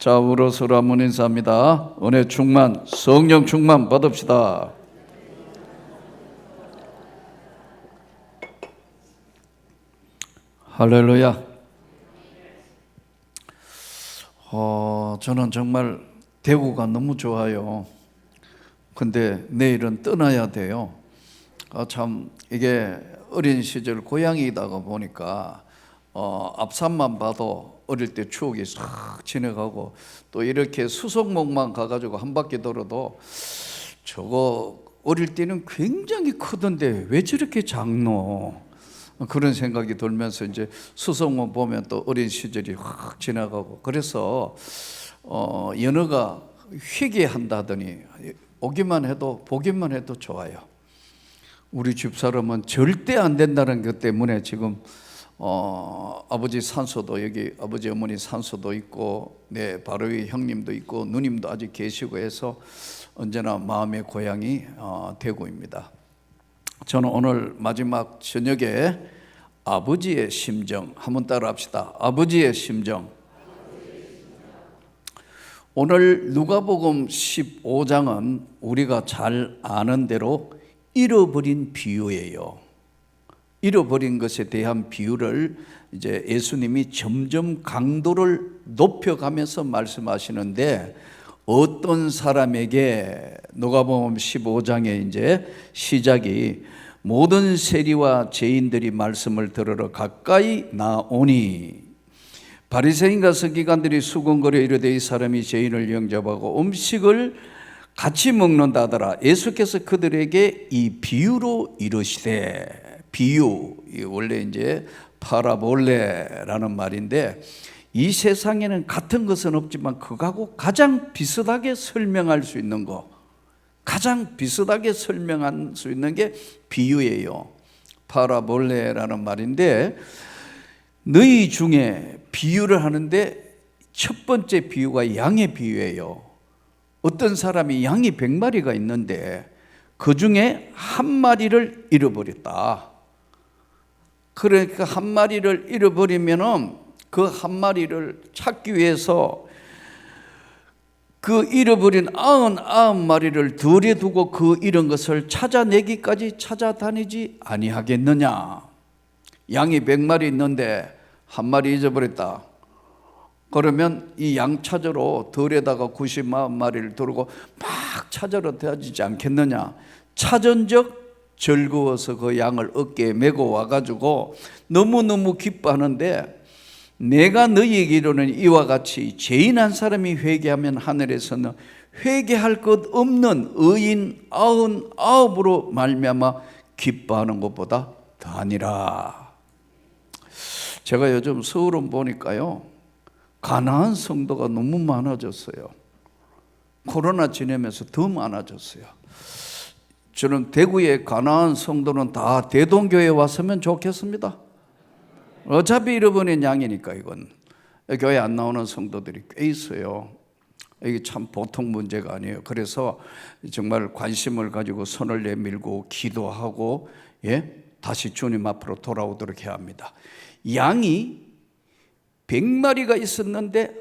자, 우러서로 한번 인사합니다. 은혜 충만, 성령 충만 받읍시다. 할렐루야. 저는 정말 대구가 너무 좋아요. 근데 내일은 떠나야 돼요. 참 이게 어린 시절 고향이다가 보니까 앞산만 봐도 어릴 때 추억이 싹 지나가고, 또 이렇게 수성목만 가가지고 한 바퀴 돌아도 저거 어릴 때는 굉장히 크던데 왜 저렇게 작노? 그런 생각이 들면서 이제 수성목 보면 또 어린 시절이 확 지나가고, 그래서 연어가 회개한다더니 오기만 해도 보기만 해도 좋아요. 우리 집사람은 절대 안 된다는 것 때문에 지금 아버지 산소도, 여기 아버지 어머니 산소도 있고, 바로 위 형님도 있고 누님도 아직 계시고 해서 언제나 마음의 고향이 대구입니다. 저는 오늘 마지막 저녁에 아버지의 심정 한번 따라 합시다. 아버지의 심정. 오늘 누가복음 15장은 우리가 잘 아는 대로 잃어버린 비유예요. 잃어버린 것에 대한 비유를 이제 예수님이 점점 강도를 높여가면서 말씀하시는데, 어떤 사람에게 누가복음 15장의 이제 시작이 모든 세리와 죄인들이 말씀을 들으러 가까이 나오니 바리새인과 서기관들이 수군거려 이르되 이 사람이 죄인을 영접하고 음식을 같이 먹는다더라. 예수께서 그들에게 이 비유로 이르시되, 비유, 원래 이제 파라볼레라는 말인데, 이 세상에는 같은 것은 없지만 그거하고 가장 비슷하게 설명할 수 있는 거, 가장 비슷하게 설명할 수 있는 게 비유예요. 파라볼레라는 말인데, 너희 중에 비유를 하는데 첫 번째 비유가 양의 비유예요. 어떤 사람이 양이 100마리가 있는데 그 중에 한 마리를 잃어버렸다. 그러니까 한 마리를 잃어버리면은 그 한 마리를 찾기 위해서 그 잃어버린 99마리를 들에 두고 그 잃은 것을 찾아내기까지 찾아다니지 아니하겠느냐. 양이 100마리 있는데 한 마리 잊어버렸다. 그러면 이 양 찾으러 들에다가 99마리를 두르고 막 찾으러 다니지 않겠느냐. 찾은 적 즐거워서 그 양을 어깨에 메고 와가지고 너무너무 기뻐하는데, 내가 너희에게 이르는 이와 같이 죄인 한 사람이 회개하면 하늘에서는 회개할 것 없는 의인 99으로 말미암아 기뻐하는 것보다 더하니라. 제가 요즘 서울은 보니까요, 가난한 성도가 너무 많아졌어요. 코로나 지내면서 더 많아졌어요. 저는 대구의 가난한 성도는 다 대동교회에 왔으면 좋겠습니다. 어차피 잃어버린 양이니까. 이건 교회 안 나오는 성도들이 꽤 있어요. 이게 참 보통 문제가 아니에요. 그래서 정말 관심을 가지고 손을 내밀고 기도하고, 다시 주님 앞으로 돌아오도록 해야 합니다. 양이 100마리가 있었는데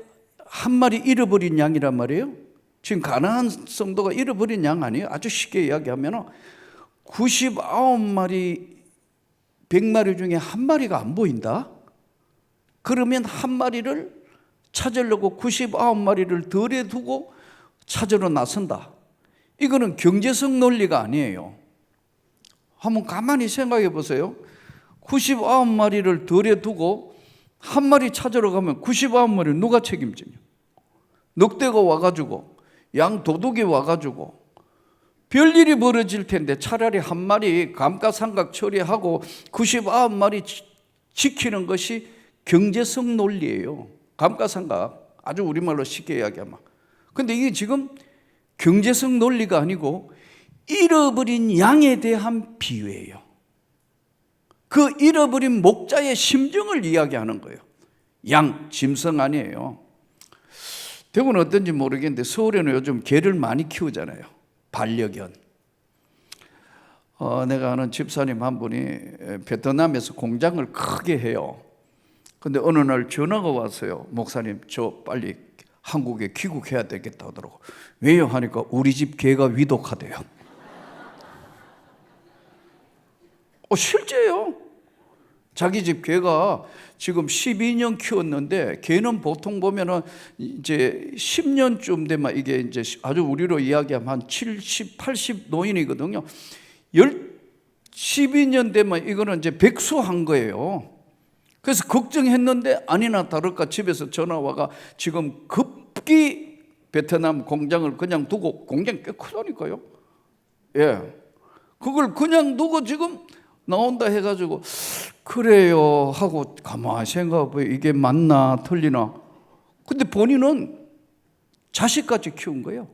한 마리 잃어버린 양이란 말이에요. 지금 가난한 성도가 잃어버린 양 아니에요. 아주 쉽게 이야기하면 99마리 100마리 중에 한 마리가 안 보인다. 그러면 한 마리를 찾으려고 99마리를 덜에 두고 찾으러 나선다. 이거는 경제성 논리가 아니에요. 한번 가만히 생각해 보세요. 99마리를 덜에 두고 한 마리 찾으러 가면 99마리 누가 책임지냐? 늑대가 와가지고, 양 도둑이 와가지고 별일이 벌어질 텐데 차라리 한 마리 감가상각 처리하고 99마리 지키는 것이 경제성 논리예요. 감가상각, 아주 우리말로 쉽게 이야기하면. 근데 이게 지금 경제성 논리가 아니고 잃어버린 양에 대한 비유예요. 그 잃어버린 목자의 심정을 이야기하는 거예요. 양, 짐승 아니에요. 대구는 어떤지 모르겠는데 서울에는 요즘 개를 많이 키우잖아요. 반려견. 내가 아는 집사님 한 분이 베트남에서 공장을 크게 해요. 근데 어느 날 전화가 왔어요. 목사님, 저 빨리 한국에 귀국해야 되겠다 하더라고. 왜요? 하니까 우리 집 개가 위독하대요. 실제예요. 자기 집 개가 지금 12년 키웠는데, 개는 보통 보면은 이제 10년쯤 되면 이게 이제 아주 우리로 이야기하면 한 70, 80 노인이거든요. 12년 되면 이거는 이제 백수한 거예요. 그래서 걱정했는데 아니나 다를까 집에서 전화 와가 지금 급기 베트남 공장을 그냥 두고, 공장 꽤 크다니까요. 예. 그걸 그냥 두고 지금 나온다 해가지고, 그래요 하고 가만히 생각해보면 이게 맞나 틀리나. 근데 본인은 자식같이 키운 거예요.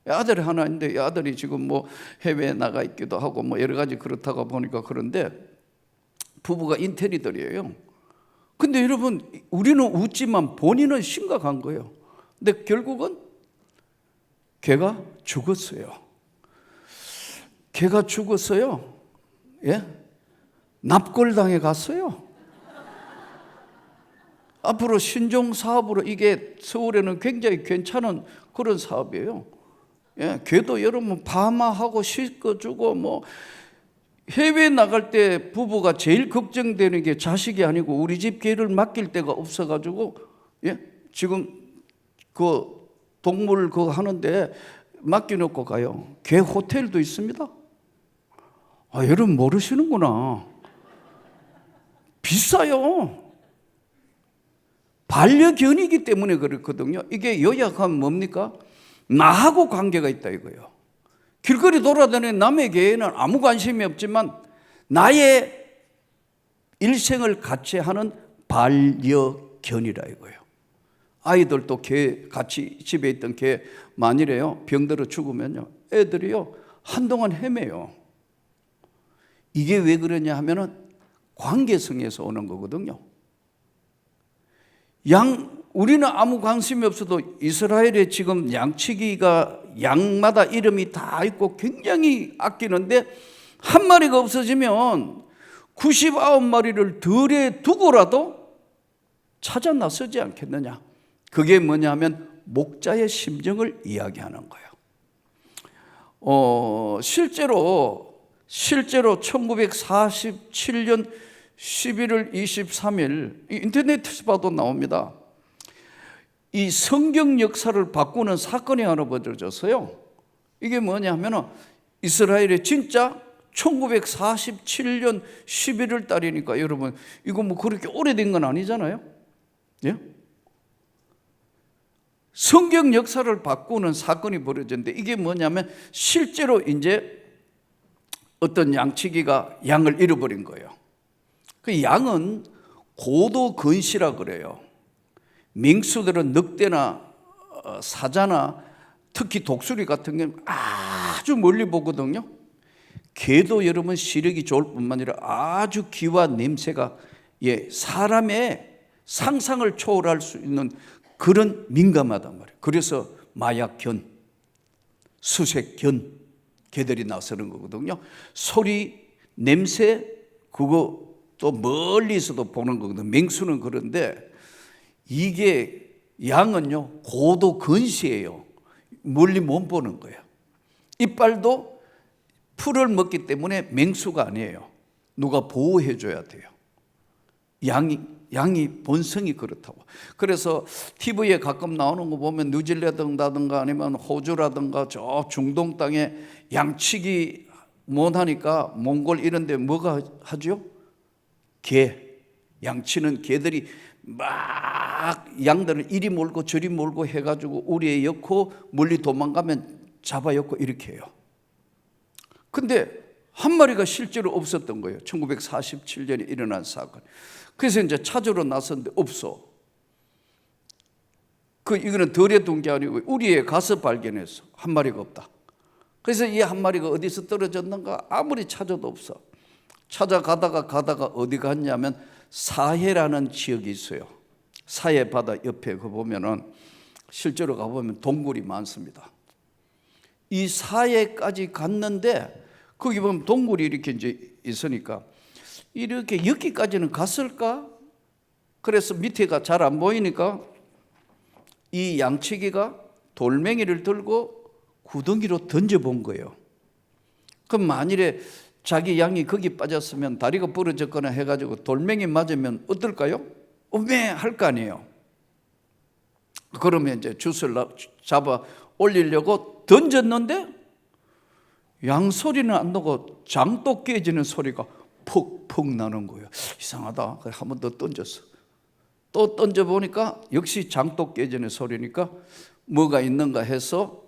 아들이 하나 있는데, 이 아들이 지금 뭐 해외에 나가 있기도 하고 뭐 여러 가지 그렇다가 보니까. 그런데 부부가 인테리들이에요. 근데 여러분, 우리는 웃지만 본인은 심각한 거예요. 근데 결국은 걔가 죽었어요. 걔가 죽었어요. 예? 납골당해 갔어요. 앞으로 신종 사업으로, 이게 서울에는 굉장히 괜찮은 그런 사업이에요. 예, 걔도 여러분 파마하고 씻어주고, 뭐 해외 나갈 때 부부가 제일 걱정되는 게 자식이 아니고 우리 집 개를 맡길 데가 없어가지고, 예, 지금 그 동물 그거 하는데 맡겨놓고 가요. 개 호텔도 있습니다. 여러분 모르시는구나. 비싸요. 반려견이기 때문에 그렇거든요. 이게 요약하면 뭡니까? 나하고 관계가 있다 이거예요. 길거리 돌아다니는 남의 개에는 아무 관심이 없지만 나의 일생을 같이 하는 반려견이라 이거예요. 아이들도 개, 같이 집에 있던 개 만일에요 병들어 죽으면요, 애들이요 한동안 헤매요. 이게 왜 그러냐 하면은 관계성에서 오는 거거든요. 우리는 아무 관심이 없어도 이스라엘에 지금 양치기가 양마다 이름이 다 있고 굉장히 아끼는데, 한 마리가 없어지면 99마리를 들에 두고라도 찾아 나서지 않겠느냐. 그게 뭐냐 하면 목자의 심정을 이야기하는 거예요. 실제로 1947년 11월 23일 인터넷에서 봐도 나옵니다. 이 성경 역사를 바꾸는 사건이 하나 벌어졌어요. 이게 뭐냐면 이스라엘에 진짜 1947년 11월 달이니까 여러분 이거 뭐 그렇게 오래된 건 아니잖아요. 예? 성경 역사를 바꾸는 사건이 벌어졌는데, 이게 뭐냐면 실제로 이제 어떤 양치기가 양을 잃어버린 거예요. 그 양은 고도 근시라 그래요. 맹수들은 늑대나 사자나 특히 독수리 같은 게 아주 멀리 보거든요. 개도 여러분 시력이 좋을 뿐만 아니라 아주 기와 냄새가 사람의 상상을 초월할 수 있는 그런 민감하단 말이에요. 그래서 마약견, 수색견 개들이 나서는 거거든요. 소리, 냄새 그거 또 멀리서도 보는 거거든요. 맹수는 그런데 이게 양은요 고도 근시예요. 멀리 못 보는 거예요. 이빨도 풀을 먹기 때문에 맹수가 아니에요. 누가 보호해 줘야 돼요. 양이 본성이 그렇다고. 그래서 TV에 가끔 나오는 거 보면 뉴질랜드라든가 아니면 호주라든가 저 중동 땅에 양치기 못하니까 몽골 이런 데 뭐가 하죠? 양치는 개들이 막 양들을 이리 몰고 저리 몰고 해가지고 우리에 엮고 멀리 도망가면 잡아 엮고 이렇게 해요. 근데 한 마리가 실제로 없었던 거예요. 1947년에 일어난 사건. 그래서 이제 찾으러 나섰는데 없어. 이거는 덜에 둔 게 아니고 우리에 가서 발견했어. 한 마리가 없다. 그래서 이 한 마리가 어디서 떨어졌는가 아무리 찾아도 없어. 찾아가다가 어디 갔냐면 사해라는 지역이 있어요. 사해 바다 옆에 그 보면은 실제로 가보면 동굴이 많습니다. 이 사해까지 갔는데 거기 보면 동굴이 이렇게 이제 있으니까 이렇게 여기까지는 갔을까? 그래서 밑에가 잘 안 보이니까 이 양치기가 돌멩이를 들고 구덩이로 던져본 거예요. 그럼 만일에 자기 양이 거기 빠졌으면 다리가 부러졌거나 해가지고 돌멩이 맞으면 어떨까요? 할 거 아니에요. 그러면 이제 줄 잡아 올리려고 던졌는데 양 소리는 안 나고 장도 깨지는 소리가 퍽퍽 나는 거예요. 이상하다. 그래 한 번 더 던졌어. 또 던져보니까 역시 장도 깨지는 소리니까 뭐가 있는가 해서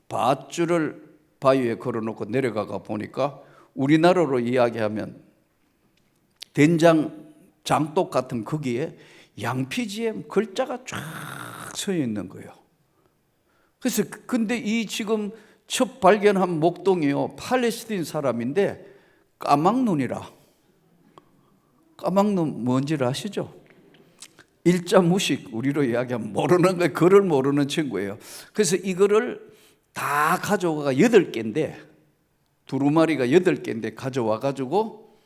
밧줄을 바위에 걸어놓고 내려가 보니까 우리나라로 이야기하면 된장 장독 같은 거기에 양피지에 글자가 쫙 서 있는 거예요. 그래서 근데 이 지금 첫 발견한 목동이요, 팔레스틴 사람인데 까막눈이라. 까막눈 뭔지를 아시죠? 일자무식, 우리로 이야기하면 모르는 거, 글을 모르는 친구예요. 그래서 이거를 다 가져와가 8개인데, 두루마리가 8개인데 가져와 가지고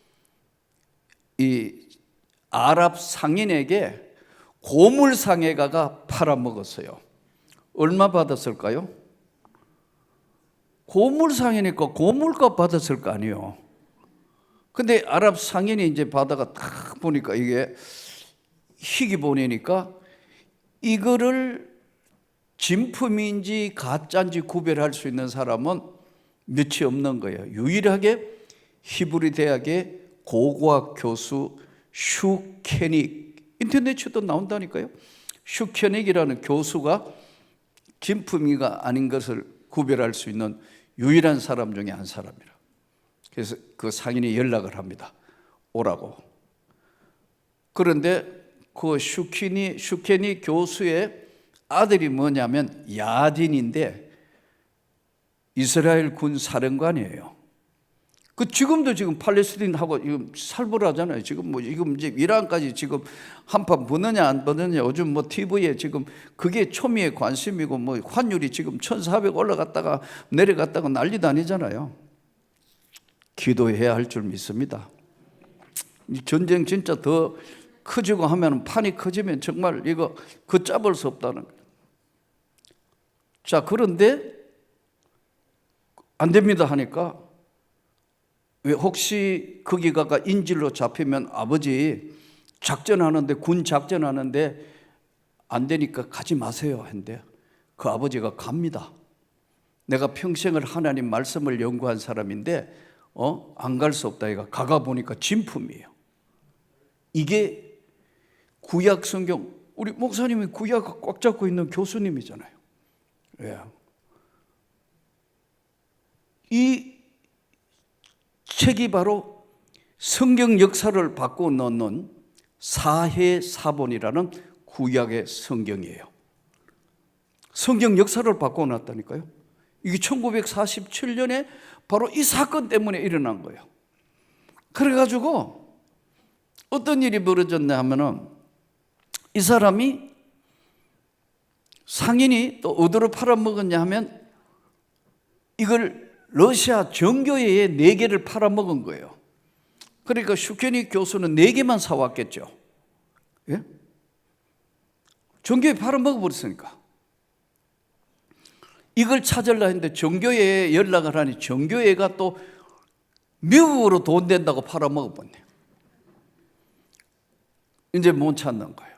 이 아랍 상인에게 고물상에 가가 팔아먹었어요. 얼마 받았을까요? 고물상이니까 고물값 받았을 거 아니에요. 근데 아랍 상인이 이제 바다가 딱 보니까 이게 희귀 보내니까 이거를 진품인지 가짜인지 구별할 수 있는 사람은 몇이 없는 거예요. 유일하게 히브리 대학의 고고학 교수 슈케닉, 인터넷에도 나온다니까요. 슈케닉이라는 교수가 진품이가 아닌 것을 구별할 수 있는 유일한 사람 중에 한 사람이라. 그래서 그 상인이 연락을 합니다. 오라고. 그런데 그 슈케닉 교수의 아들이 뭐냐면 야딘인데 이스라엘 군 사령관이에요. 그 지금도 지금 팔레스틴하고 지금 살벌하잖아요. 지금 이제 이란까지 지금 한판 붙느냐 안 붙느냐 요즘 TV에 지금 그게 초미의 관심이고 환율이 지금 1,400 올라갔다가 내려갔다가 난리도 아니잖아요. 기도해야 할 줄 믿습니다. 이 전쟁 진짜 더 커지고 하면 판이 커지면 정말 이거 걷잡을 수 없다는 거예요. 자, 그런데 안 됩니다 하니까 왜 혹시 거기 가가 인질로 잡히면 아버지 작전하는데 군 작전하는데 안 되니까 가지 마세요 했는데 그 아버지가 갑니다. 내가 평생을 하나님 말씀을 연구한 사람인데 안 갈 수 없다. 얘가 가가 보니까 진품이에요. 이게 구약 성경, 우리 목사님이 구약 꽉 잡고 있는 교수님이잖아요. 왜? 이 책이 바로 성경 역사를 바꿔 넣는 사해사본이라는 구약의 성경이에요. 성경 역사를 바꿔 놨다니까요. 이게 1947년에 바로 이 사건 때문에 일어난 거예요. 그래가지고 어떤 일이 벌어졌냐 하면은 이 사람이 상인이 또 어디로 팔아먹었냐 하면 이걸 러시아 정교회에 4개를 팔아먹은 거예요. 그러니까 슈케닉 교수는 4개만 사왔겠죠. 예? 정교회 팔아먹어버렸으니까. 이걸 찾으려 했는데 정교회에 연락을 하니 정교회가 또 미국으로 돈 된다고 팔아먹어버렸네요. 이제 못 찾는 거예요.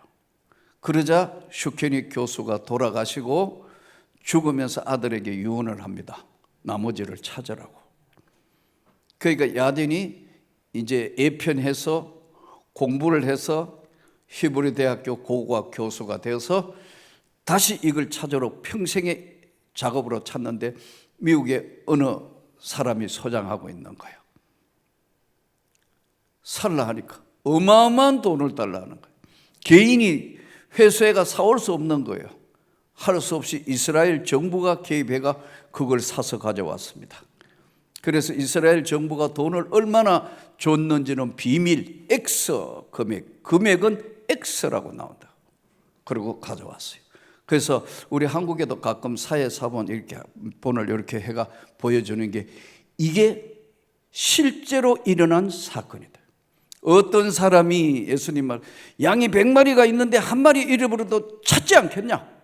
그러자 슈케닉 교수가 돌아가시고 죽으면서 아들에게 유언을 합니다. 나머지를 찾으라고. 그러니까 야딘이 이제 예편해서 공부를 해서 히브리 대학교 고고학 교수가 되어서 다시 이걸 찾으러 평생의 작업으로 찾는데 미국의 어느 사람이 소장하고 있는 거예요. 살라 하니까 어마어마한 돈을 달라 하는 거예요. 개인이 회수해가 사올 수 없는 거예요. 할 수 없이 이스라엘 정부가 개입해가 그걸 사서 가져왔습니다. 그래서 이스라엘 정부가 돈을 얼마나 줬는지는 비밀, X 금액은 X라고 나온다. 그리고 가져왔어요. 그래서 우리 한국에도 가끔 사회사본 이렇게 본을 이렇게 해가 보여주는 게 이게 실제로 일어난 사건이다. 어떤 사람이 예수님 말 양이 100마리가 있는데 한 마리 잃어버려도 찾지 않겠냐?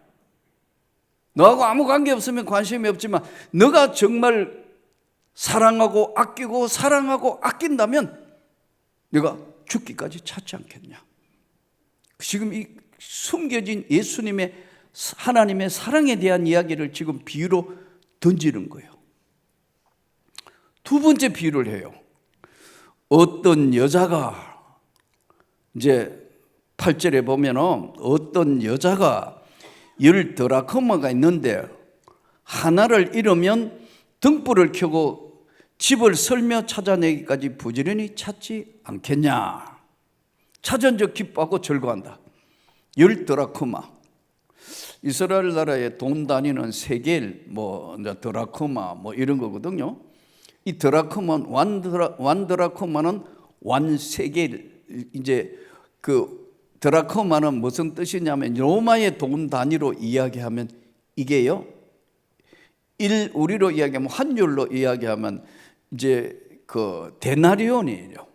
너하고 아무 관계 없으면 관심이 없지만 너가 정말 사랑하고 아끼고 사랑하고 아낀다면 내가 죽기까지 찾지 않겠냐. 지금 이 숨겨진 예수님의 하나님의 사랑에 대한 이야기를 지금 비유로 던지는 거예요. 두 번째 비유를 해요. 어떤 여자가 이제 8절에 보면 어떤 여자가 10드라크마가 있는데 하나를 잃으면 등불을 켜고 집을 설며 찾아내기까지 부지런히 찾지 않겠냐. 찾은 적 기뻐하고 절거한다. 10드라크마. 이스라엘 나라의 돈 단위는 세겔, 드라크마 이런 거거든요. 이 드라크마는 완드라크마는 완세겔. 이제 그 드라크마는 무슨 뜻이냐면 로마의 돈 단위로 이야기하면 이게요. 우리로 이야기하면 환율로 이야기하면 이제 그 데나리온이에요.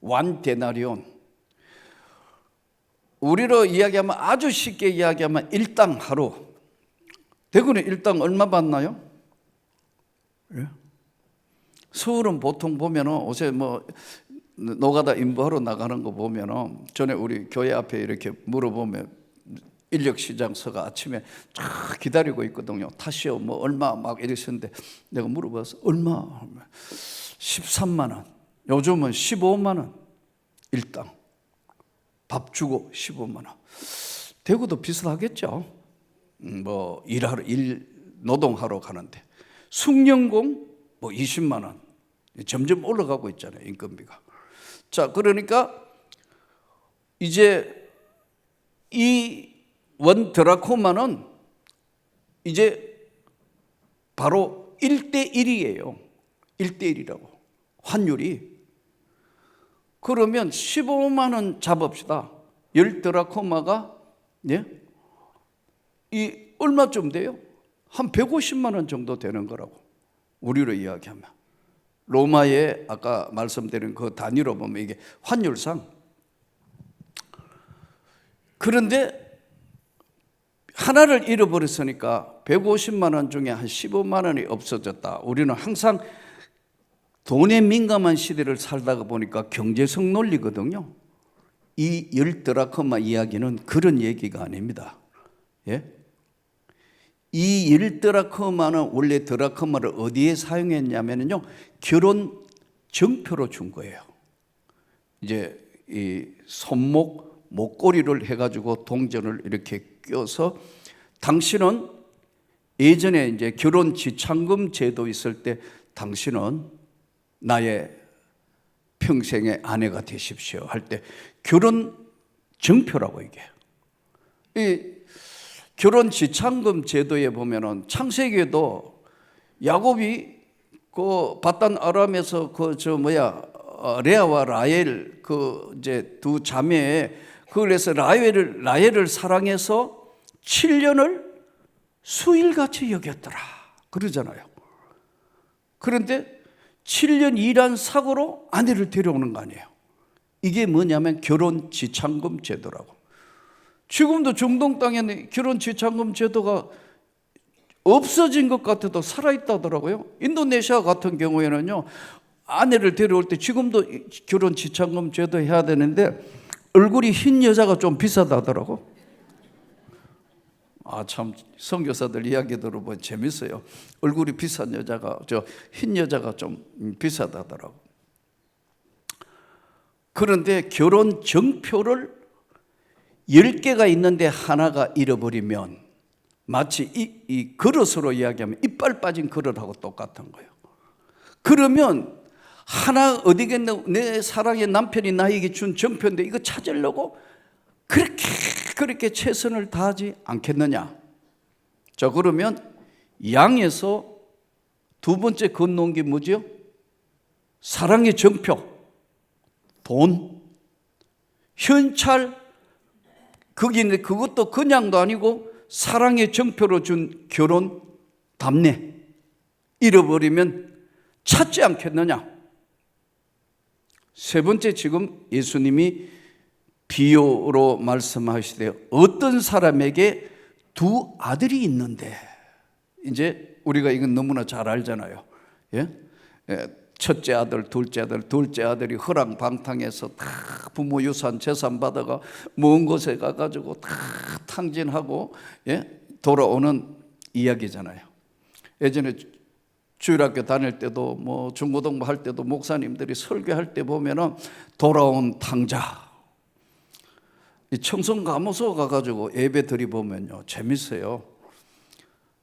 완 데나리온. 우리로 이야기하면 아주 쉽게 이야기하면 일당 하루. 대구는 일당 얼마 받나요? 예? 서울은 보통 보면 요새 노가다 인부하러 나가는 거 보면 전에 우리 교회 앞에 이렇게 물어보면 인력시장서가 아침에 쫙 기다리고 있거든요. 타시오 얼마 막 이러셨는데 내가 물어봐서 얼마? 13만 원. 요즘은 15만 원 일당. 밥 주고 15만 원. 대구도 비슷하겠죠. 노동하러 가는데 숙련공 20만 원. 점점 올라가고 있잖아요, 인건비가. 자, 그러니까 이제 이 원 드라크마는 이제 바로 1대1이에요. 1대1이라고. 환율이. 그러면 15만 원 잡읍시다. 10드라크마가 이 얼마쯤 돼요? 한 150만 원 정도 되는 거라고. 우리로 이야기하면. 로마의 아까 말씀드린 그 단위로 보면 이게 환율상. 그런데 하나를 잃어버렸으니까 150만 원 중에 한 15만 원이 없어졌다. 우리는 항상 돈에 민감한 시대를 살다가 보니까 경제성 논리거든요. 이 10드라크마 이야기는 그런 얘기가 아닙니다. 예? 이 10드라크마는 원래 드라크마를 어디에 사용했냐면요, 결혼 정표로 준 거예요. 이제 이 손목, 목걸이를 해가지고 동전을 이렇게 껴서 당신은 예전에 이제 결혼 지참금 제도 있을 때 당신은 나의 평생의 아내가 되십시오 할 때 결혼 정표라고 이게. 이 결혼 지참금 제도에 보면은 창세기에도 야곱이 그 바단 아람에서 레아와 라헬 이제 두 자매에 그래서 라헬을 사랑해서 7년을 수일같이 여겼더라 그러잖아요. 그런데 7년 일한 사고로 아내를 데려오는 거 아니에요. 이게 뭐냐면 결혼 지참금 제도라고. 지금도 중동 땅에는 결혼 지참금 제도가 없어진 것 같아도 살아있다더라고요. 인도네시아 같은 경우에는요, 아내를 데려올 때 지금도 결혼 지참금 제도 해야 되는데 얼굴이 흰 여자가 좀 비싸다더라고. 참 선교사들 이야기 들어보면 재밌어요. 얼굴이 비싼 여자가 흰 여자가 좀 비싸다더라고. 그런데 결혼 정표를 10개가 있는데 하나가 잃어버리면 마치 이 그릇으로 이야기하면 이빨 빠진 그릇하고 똑같은 거예요. 그러면 하나 어디겠나, 내 사랑의 남편이 나에게 준 정표인데 이거 찾으려고 그렇게 최선을 다하지 않겠느냐. 자, 그러면 양에서 두 번째 건너온 게 뭐죠? 사랑의 정표, 돈, 현찰, 거기는 그것도 그냥도 아니고 사랑의 정표로 준 결혼 답례. 잃어버리면 찾지 않겠느냐. 세 번째, 지금 예수님이 비유로 말씀하시되 어떤 사람에게 두 아들이 있는데, 이제 우리가 이건 너무나 잘 알잖아요. 예? 첫째 아들, 둘째 아들이 허랑방탕해서 다 부모 유산, 재산 받아가 먼 곳에 가가지고 다 탕진하고 돌아오는 이야기잖아요. 예전에 주일학교 다닐 때도 뭐 중고등부 할 때도 목사님들이 설교할 때 보면은 돌아온 탕자, 이 청송가무소 가가지고 예배 드리보면요 재밌어요.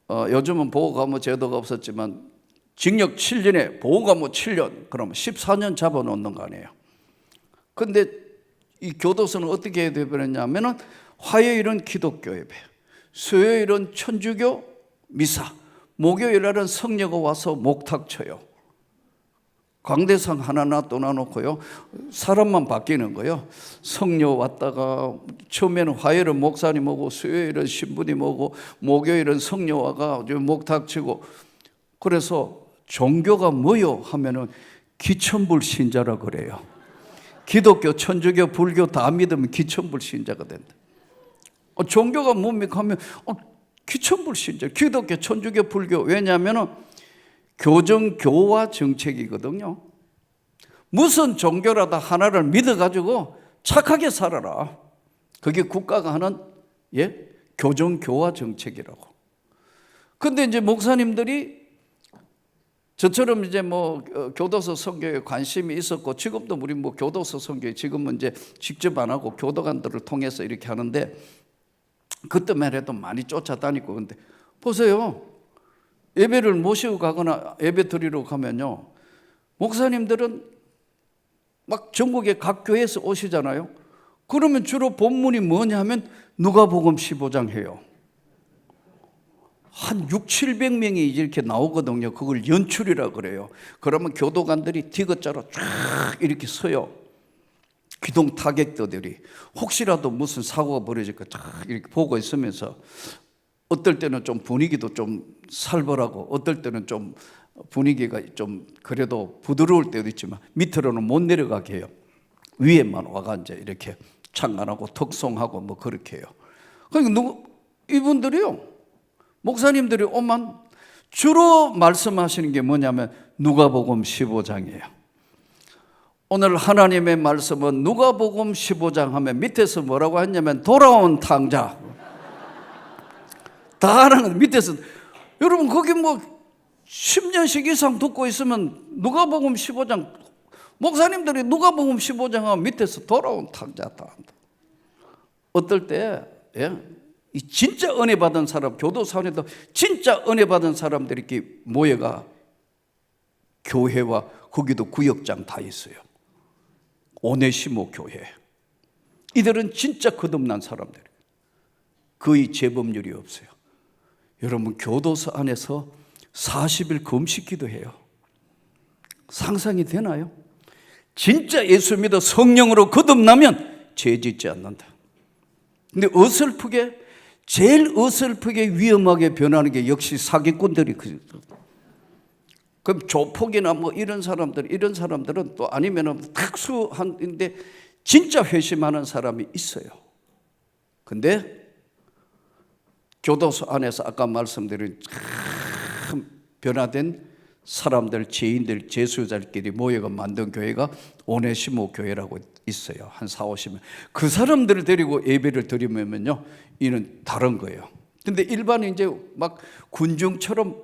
요즘은 보호감호 제도가 없었지만 징역 7년에 보호감호 7년, 그러면 14년 잡아놓는 거 아니에요. 근데 이 교도소는 어떻게 되버렸냐면은 화요일은 기독교 예배, 수요일은 천주교 미사, 목요일 날은 성녀가 와서 목탁 쳐요. 광대상 하나 놔놓고요, 사람만 바뀌는 거예요. 성녀 왔다가 처음에는 화요일은 목사님 오고, 수요일은 신부님 오고, 목요일은 성녀 와가 목탁 치고. 그래서 종교가 뭐요 하면은 기천불 신자라 그래요. 기독교, 천주교, 불교 다 믿으면 기천불 신자가 된다. 종교가 뭡니까 하면 기천불 신자, 기독교, 천주교, 불교. 왜냐하면 교정교화 정책이거든요. 무슨 종교라도 하나를 믿어가지고 착하게 살아라. 그게 국가가 하는 교정교화 정책이라고. 근데 이제 목사님들이 저처럼 이제 뭐 교도소 선교에 관심이 있었고, 지금도 우리 뭐 교도소 선교에 지금은 이제 직접 안 하고 교도관들을 통해서 이렇게 하는데, 그때만 해도 많이 쫓아다니고. 근데 보세요, 예배를 모시고 가거나 예배 드리러 가면요, 목사님들은 막 전국의 각 교회에서 오시잖아요. 그러면 주로 본문이 뭐냐 하면 누가복음 15장 해요. 한 600~700명이 이렇게 나오거든요. 그걸 연출이라 그래요. 그러면 교도관들이 디귿자로 쫙 이렇게 서요. 기동 타격도들이 혹시라도 무슨 사고가 벌어질까 쫙 이렇게 보고 있으면서, 어떨 때는 좀 분위기도 좀 살벌하고, 어떨 때는 좀 분위기가 좀 그래도 부드러울 때도 있지만 밑으로는 못 내려가게 해요. 위에만 와가 이제 이렇게 창간하고 턱송하고 뭐 그렇게 해요. 그러니까 이분들이요, 목사님들이 오만 주로 말씀하시는 게 뭐냐면 누가복음 15장이에요. 오늘 하나님의 말씀은 누가복음 15장 하면 밑에서 뭐라고 했냐면 돌아온 탕자. 다 하는 밑에서. 여러분 거기 뭐 10년씩 이상 듣고 있으면 누가복음 15장, 목사님들이 누가복음 15장 하면 밑에서 돌아온 탕자 다 한다. 어떨 때 이 진짜 은혜 받은 사람, 교도소 안에도 진짜 은혜 받은 사람들이 이렇게 모여가 교회와 거기도 구역장 다 있어요. 오네시모 교회. 이들은 진짜 거듭난 사람들이에요. 거의 재범률이 없어요. 여러분 교도소 안에서 40일 금식 기도해요. 상상이 되나요? 진짜 예수 믿어 성령으로 거듭나면 죄 짓지 않는다. 근데 제일 어설프게 위험하게 변하는 게 역시 사기꾼들이. 그럼 조폭이나 뭐 이런 사람들은 또 아니면은 특수한데 진짜 회심하는 사람이 있어요. 근데 교도소 안에서 아까 말씀드린 참 변화된 사람들, 죄인들, 재수자들끼리 모여가 만든 교회가 오네시모 교회라고 있어요. 한 40~50명. 그 사람들을 데리고 예배를 드리면요, 이는 다른 거예요. 근데 일반 이제 막 군중처럼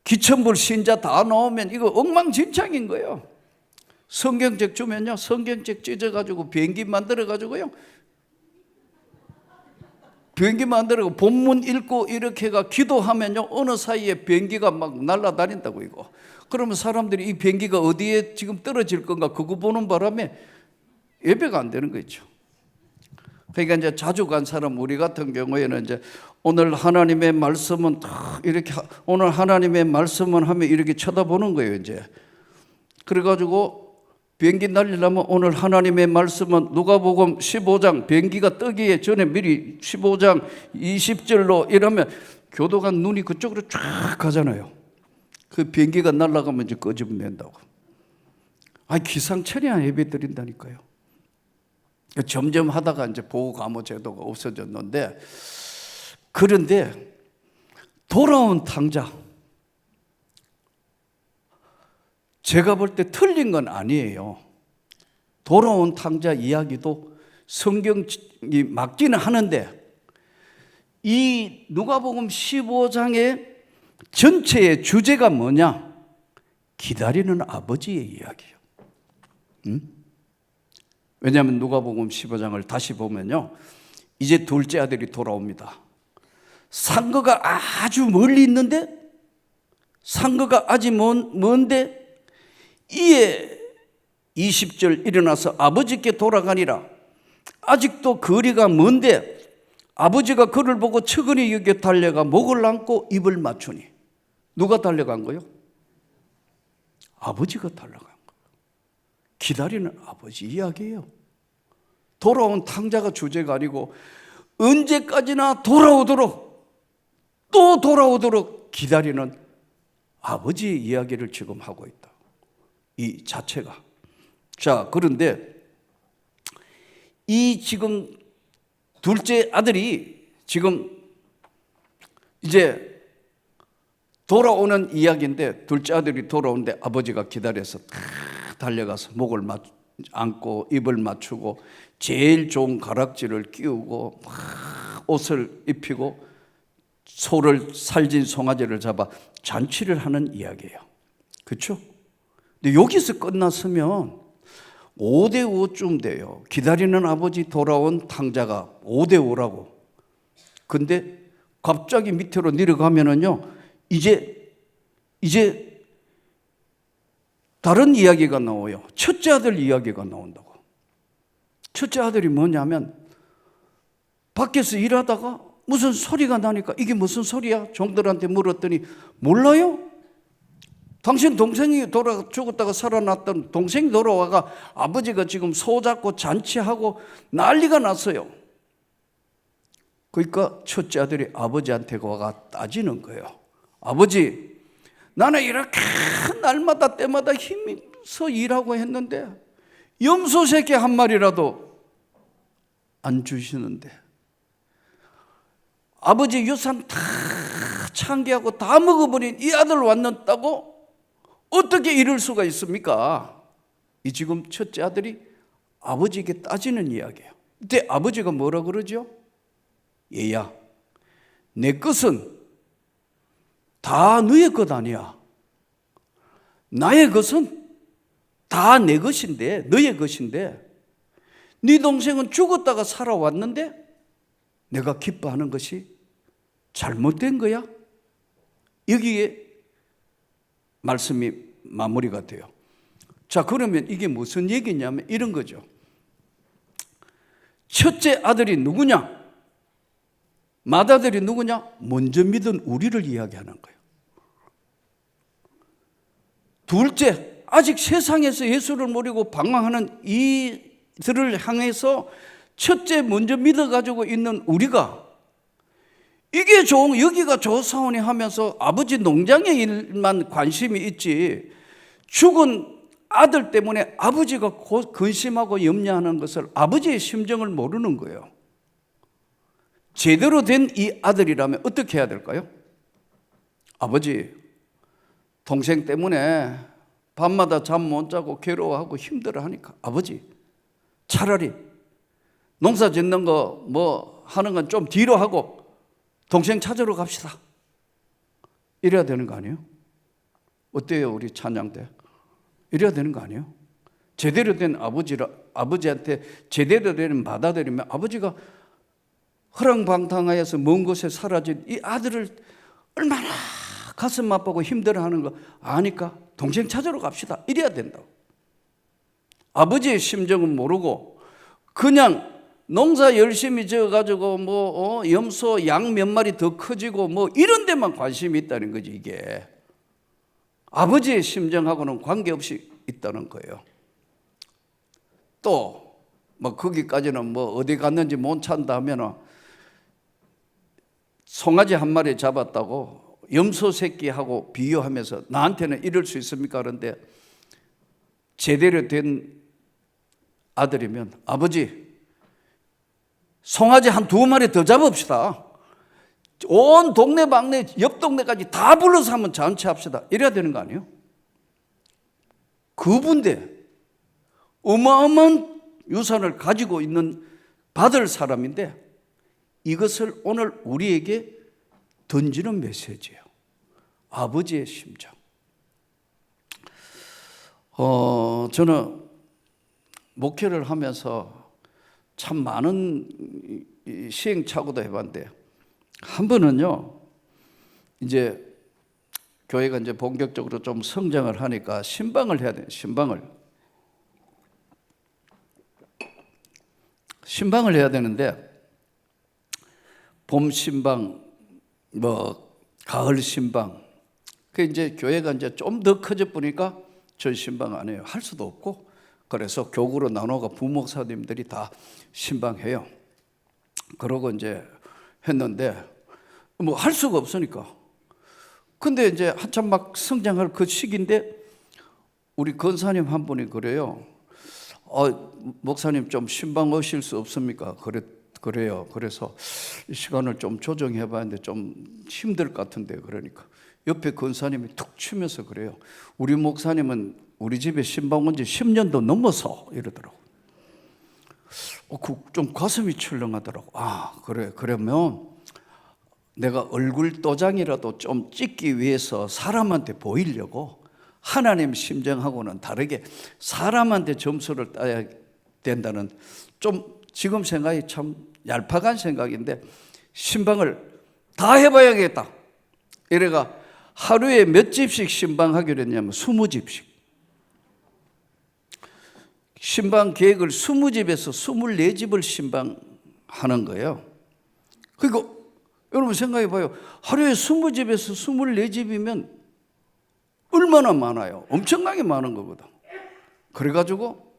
기천불 신자 다 나오면 이거 엉망진창인 거예요. 성경책 주면요, 성경책 찢어가지고 비행기 만들어가지고요, 비행기 만들고 본문 읽고 이렇게가 기도하면요, 어느 사이에 비행기가 막 날아다닌다고 이거. 그러면 사람들이 이 비행기가 어디에 지금 떨어질 건가 그거 보는 바람에 예배가 안 되는 거죠. 그러니까 이제 자주 간 사람, 우리 같은 경우에는 이제 오늘 하나님의 말씀은 이렇게, 오늘 하나님의 말씀은 하면 이렇게 쳐다보는 거예요, 이제. 그래가지고 비행기 날리려면 오늘 하나님의 말씀은 누가복음 15장, 비행기가 뜨기 전에 미리 15장 20절로 이러면 교도관 눈이 그쪽으로 쫙 가잖아요. 그 비행기가 날아가면 이제 꺼지면 된다고. 기상천외한 예배 드린다니까요. 점점 하다가 이제 보호감호 제도가 없어졌는데, 그런데 돌아온 탕자, 제가 볼 때 틀린 건 아니에요. 돌아온 탕자 이야기도 성경이 맞기는 하는데, 이 누가복음 15장의 전체의 주제가 뭐냐? 기다리는 아버지의 이야기예요. 왜냐하면 누가복음 15장을 다시 보면요, 이제 둘째 아들이 돌아옵니다. 상거가 아주 멀리 있는데, 상거가 아직 먼데, 이에 20절 일어나서 아버지께 돌아가니라. 아직도 거리가 먼데 아버지가 그를 보고 측은히 여겨 달려가 목을 안고 입을 맞추니. 누가 달려간 거요? 아버지가 달려간 거예요. 기다리는 아버지 이야기예요. 돌아온 탕자가 주제가 아니고 언제까지나 돌아오도록, 또 돌아오도록 기다리는 아버지의 이야기를 지금 하고 있다, 이 자체가. 자, 그런데 이 지금 둘째 아들이 지금 이제 돌아오는 이야기인데, 둘째 아들이 돌아오는데 아버지가 기다려서 달려가서 목을 안고 입을 맞추고 제일 좋은 가락지를 끼우고 옷을 입히고 소를, 살진 송아지를 잡아 잔치를 하는 이야기예요. 그렇죠? 근데 여기서 끝났으면 5대5쯤 돼요. 기다리는 아버지, 돌아온 탕자가 5대5라고. 근데 갑자기 밑으로 내려가면은요, 이제 다른 이야기가 나와요. 첫째 아들 이야기가 나온다고. 첫째 아들이 뭐냐면, 밖에서 일하다가 무슨 소리가 나니까 이게 무슨 소리야? 종들한테 물었더니 몰라요? 당신 동생이 죽었다가 살아났던 동생이 돌아와가 아버지가 지금 소 잡고 잔치하고 난리가 났어요. 그러니까 첫째 아들이 아버지한테 와가 따지는 거예요. 아버지, 나는 이렇게 날마다 때마다 힘써 일하고 했는데 염소 새끼 한 마리라도 안 주시는데, 아버지 유산 다 창기하고 다 먹어버린 이 아들 왔는다고 어떻게 이럴 수가 있습니까? 이 지금 첫째 아들이 아버지에게 따지는 이야기예요. 그때 아버지가 뭐라 그러죠? 얘야, 내 것은 다 너의 것 아니야. 나의 것은 다 내 것인데, 너의 것인데, 네 동생은 죽었다가 살아왔는데 내가 기뻐하는 것이 잘못된 거야? 여기에 말씀이 마무리가 돼요. 자, 그러면 이게 무슨 얘기냐면 이런 거죠. 첫째 아들이 누구냐? 맏아들이 누구냐? 먼저 믿은 우리를 이야기하는 거예요. 둘째, 아직 세상에서 예수를 모르고 방황하는 이들을 향해서 첫째 먼저 믿어가지고 있는 우리가, 이게 여기가 조사원이 하면서 아버지 농장의 일만 관심이 있지, 죽은 아들 때문에 아버지가 근심하고 염려하는 것을, 아버지의 심정을 모르는 거예요. 제대로 된 이 아들이라면 어떻게 해야 될까요? 아버지, 동생 때문에 밤마다 잠 못 자고 괴로워하고 힘들어하니까 아버지, 차라리 농사 짓는 거 뭐 하는 건 좀 뒤로 하고 동생 찾으러 갑시다. 이래야 되는 거 아니에요? 어때요, 우리 찬양 때? 이래야 되는 거 아니에요? 제대로 된 아버지한테 제대로 된 맏아들이면 아버지가 허랑방탕하여서 먼 곳에 사라진 이 아들을 얼마나 가슴 아프고 힘들어하는 거 아니까 동생 찾으러 갑시다. 이래야 된다고. 아버지의 심정은 모르고 그냥 농사 열심히 지어가지고 염소 양 몇 마리 더 커지고 이런 데만 관심이 있다는 거지. 이게 아버지의 심정하고는 관계없이 있다는 거예요. 또 거기까지는 어디 갔는지 못 찾는다 하면은, 송아지 한 마리 잡았다고 염소 새끼하고 비교하면서 나한테는 이럴 수 있습니까? 그런데 제대로 된 아들이면, 아버지, 송아지 한 2마리 더 잡읍시다. 온 동네 방네 옆 동네까지 다 불러서 한번 잔치합시다. 이래야 되는 거 아니에요? 그분데 어마어마한 유산을 가지고 있는 받을 사람인데 이것을 오늘 우리에게 던지는 메시지예요. 아버지의 심정. 저는 목회를 하면서 참 많은 시행착오도 해봤는데 한 번은요, 이제 교회가 이제 본격적으로 좀 성장을 하니까 신방을 해야 돼요. 신방을 해야 되는데 봄 신방, 가을 신방. 그 이제 교회가 이제 좀 더 커져 보니까 전 신방 안 해요. 할 수도 없고. 그래서 교구로 나눠가 부목사님들이 다 신방해요. 그러고 이제 했는데 뭐 할 수가 없으니까. 근데 이제 한참 막 성장할 그 시기인데 우리 권사님 한 분이 그래요. 목사님 좀 신방 오실 수 없습니까? 그래요. 그래서 시간을 좀 조정해 봤는데 좀 힘들 것 같은데 그러니까 옆에 권사님이 툭 치면서 그래요. 우리 목사님은 우리 집에 신방 온 지 10년도 넘어서 이러더라고. 좀 가슴이 철렁하더라고. 그래. 그러면 내가 얼굴 도장이라도 좀 찍기 위해서 사람한테 보이려고 하나님 심정하고는 다르게 사람한테 점수를 따야 된다는 좀 지금 생각이 참 얄팍한 생각인데 신방을 다 해봐야겠다. 이래가 하루에 몇 집씩 신방하기로 했냐면 20집씩. 신방 계획을 20집에서 24집을 신방하는 거예요. 그리고 여러분 생각해 봐요. 하루에 20집에서 24집이면 얼마나 많아요. 엄청나게 많은 거거든. 그래가지고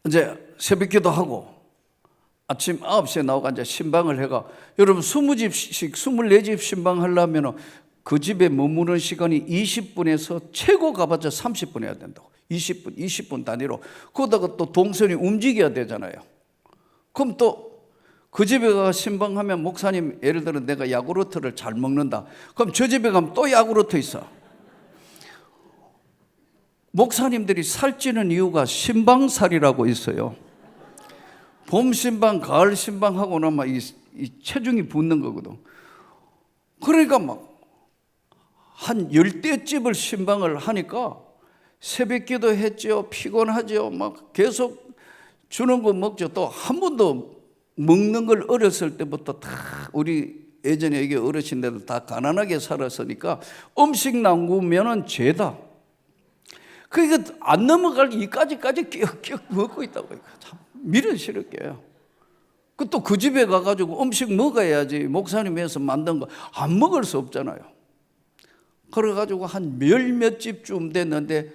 이제 새벽기도 하고 아침 9시에 나오고 이제 신방을 해가 여러분 20집씩 24집 신방하려면 그 집에 머무는 시간이 20분에서 최고 가봤자 30분 해야 된다고. 20분 단위로. 그러다가 또 동선이 움직여야 되잖아요. 그럼 또 그 집에 가 신방하면 목사님 예를 들어 내가 야구르트를 잘 먹는다. 그럼 저 집에 가면 또 야구르트 있어. 목사님들이 살찌는 이유가 신방살이라고 있어요. 봄 신방, 가을 신방하고 나면 이 체중이 붙는 거거든. 그러니까 막 한 10대집을 신방을 하니까 새벽기도 했죠. 피곤하죠. 막 계속 주는 거 먹죠. 또 한 번도 먹는 걸 어렸을 때부터 다 우리 예전에 여기 어르신들 다 가난하게 살았으니까 음식 남구면은 죄다. 그러니까 안 넘어갈 이까지까지 끼역끼역 먹고 있다고. 참 미련스럽게요. 또 그 집에 가가지고 음식 먹어야지. 목사님에서 만든 거 안 먹을 수 없잖아요. 그래가지고 한 몇 집쯤 됐는데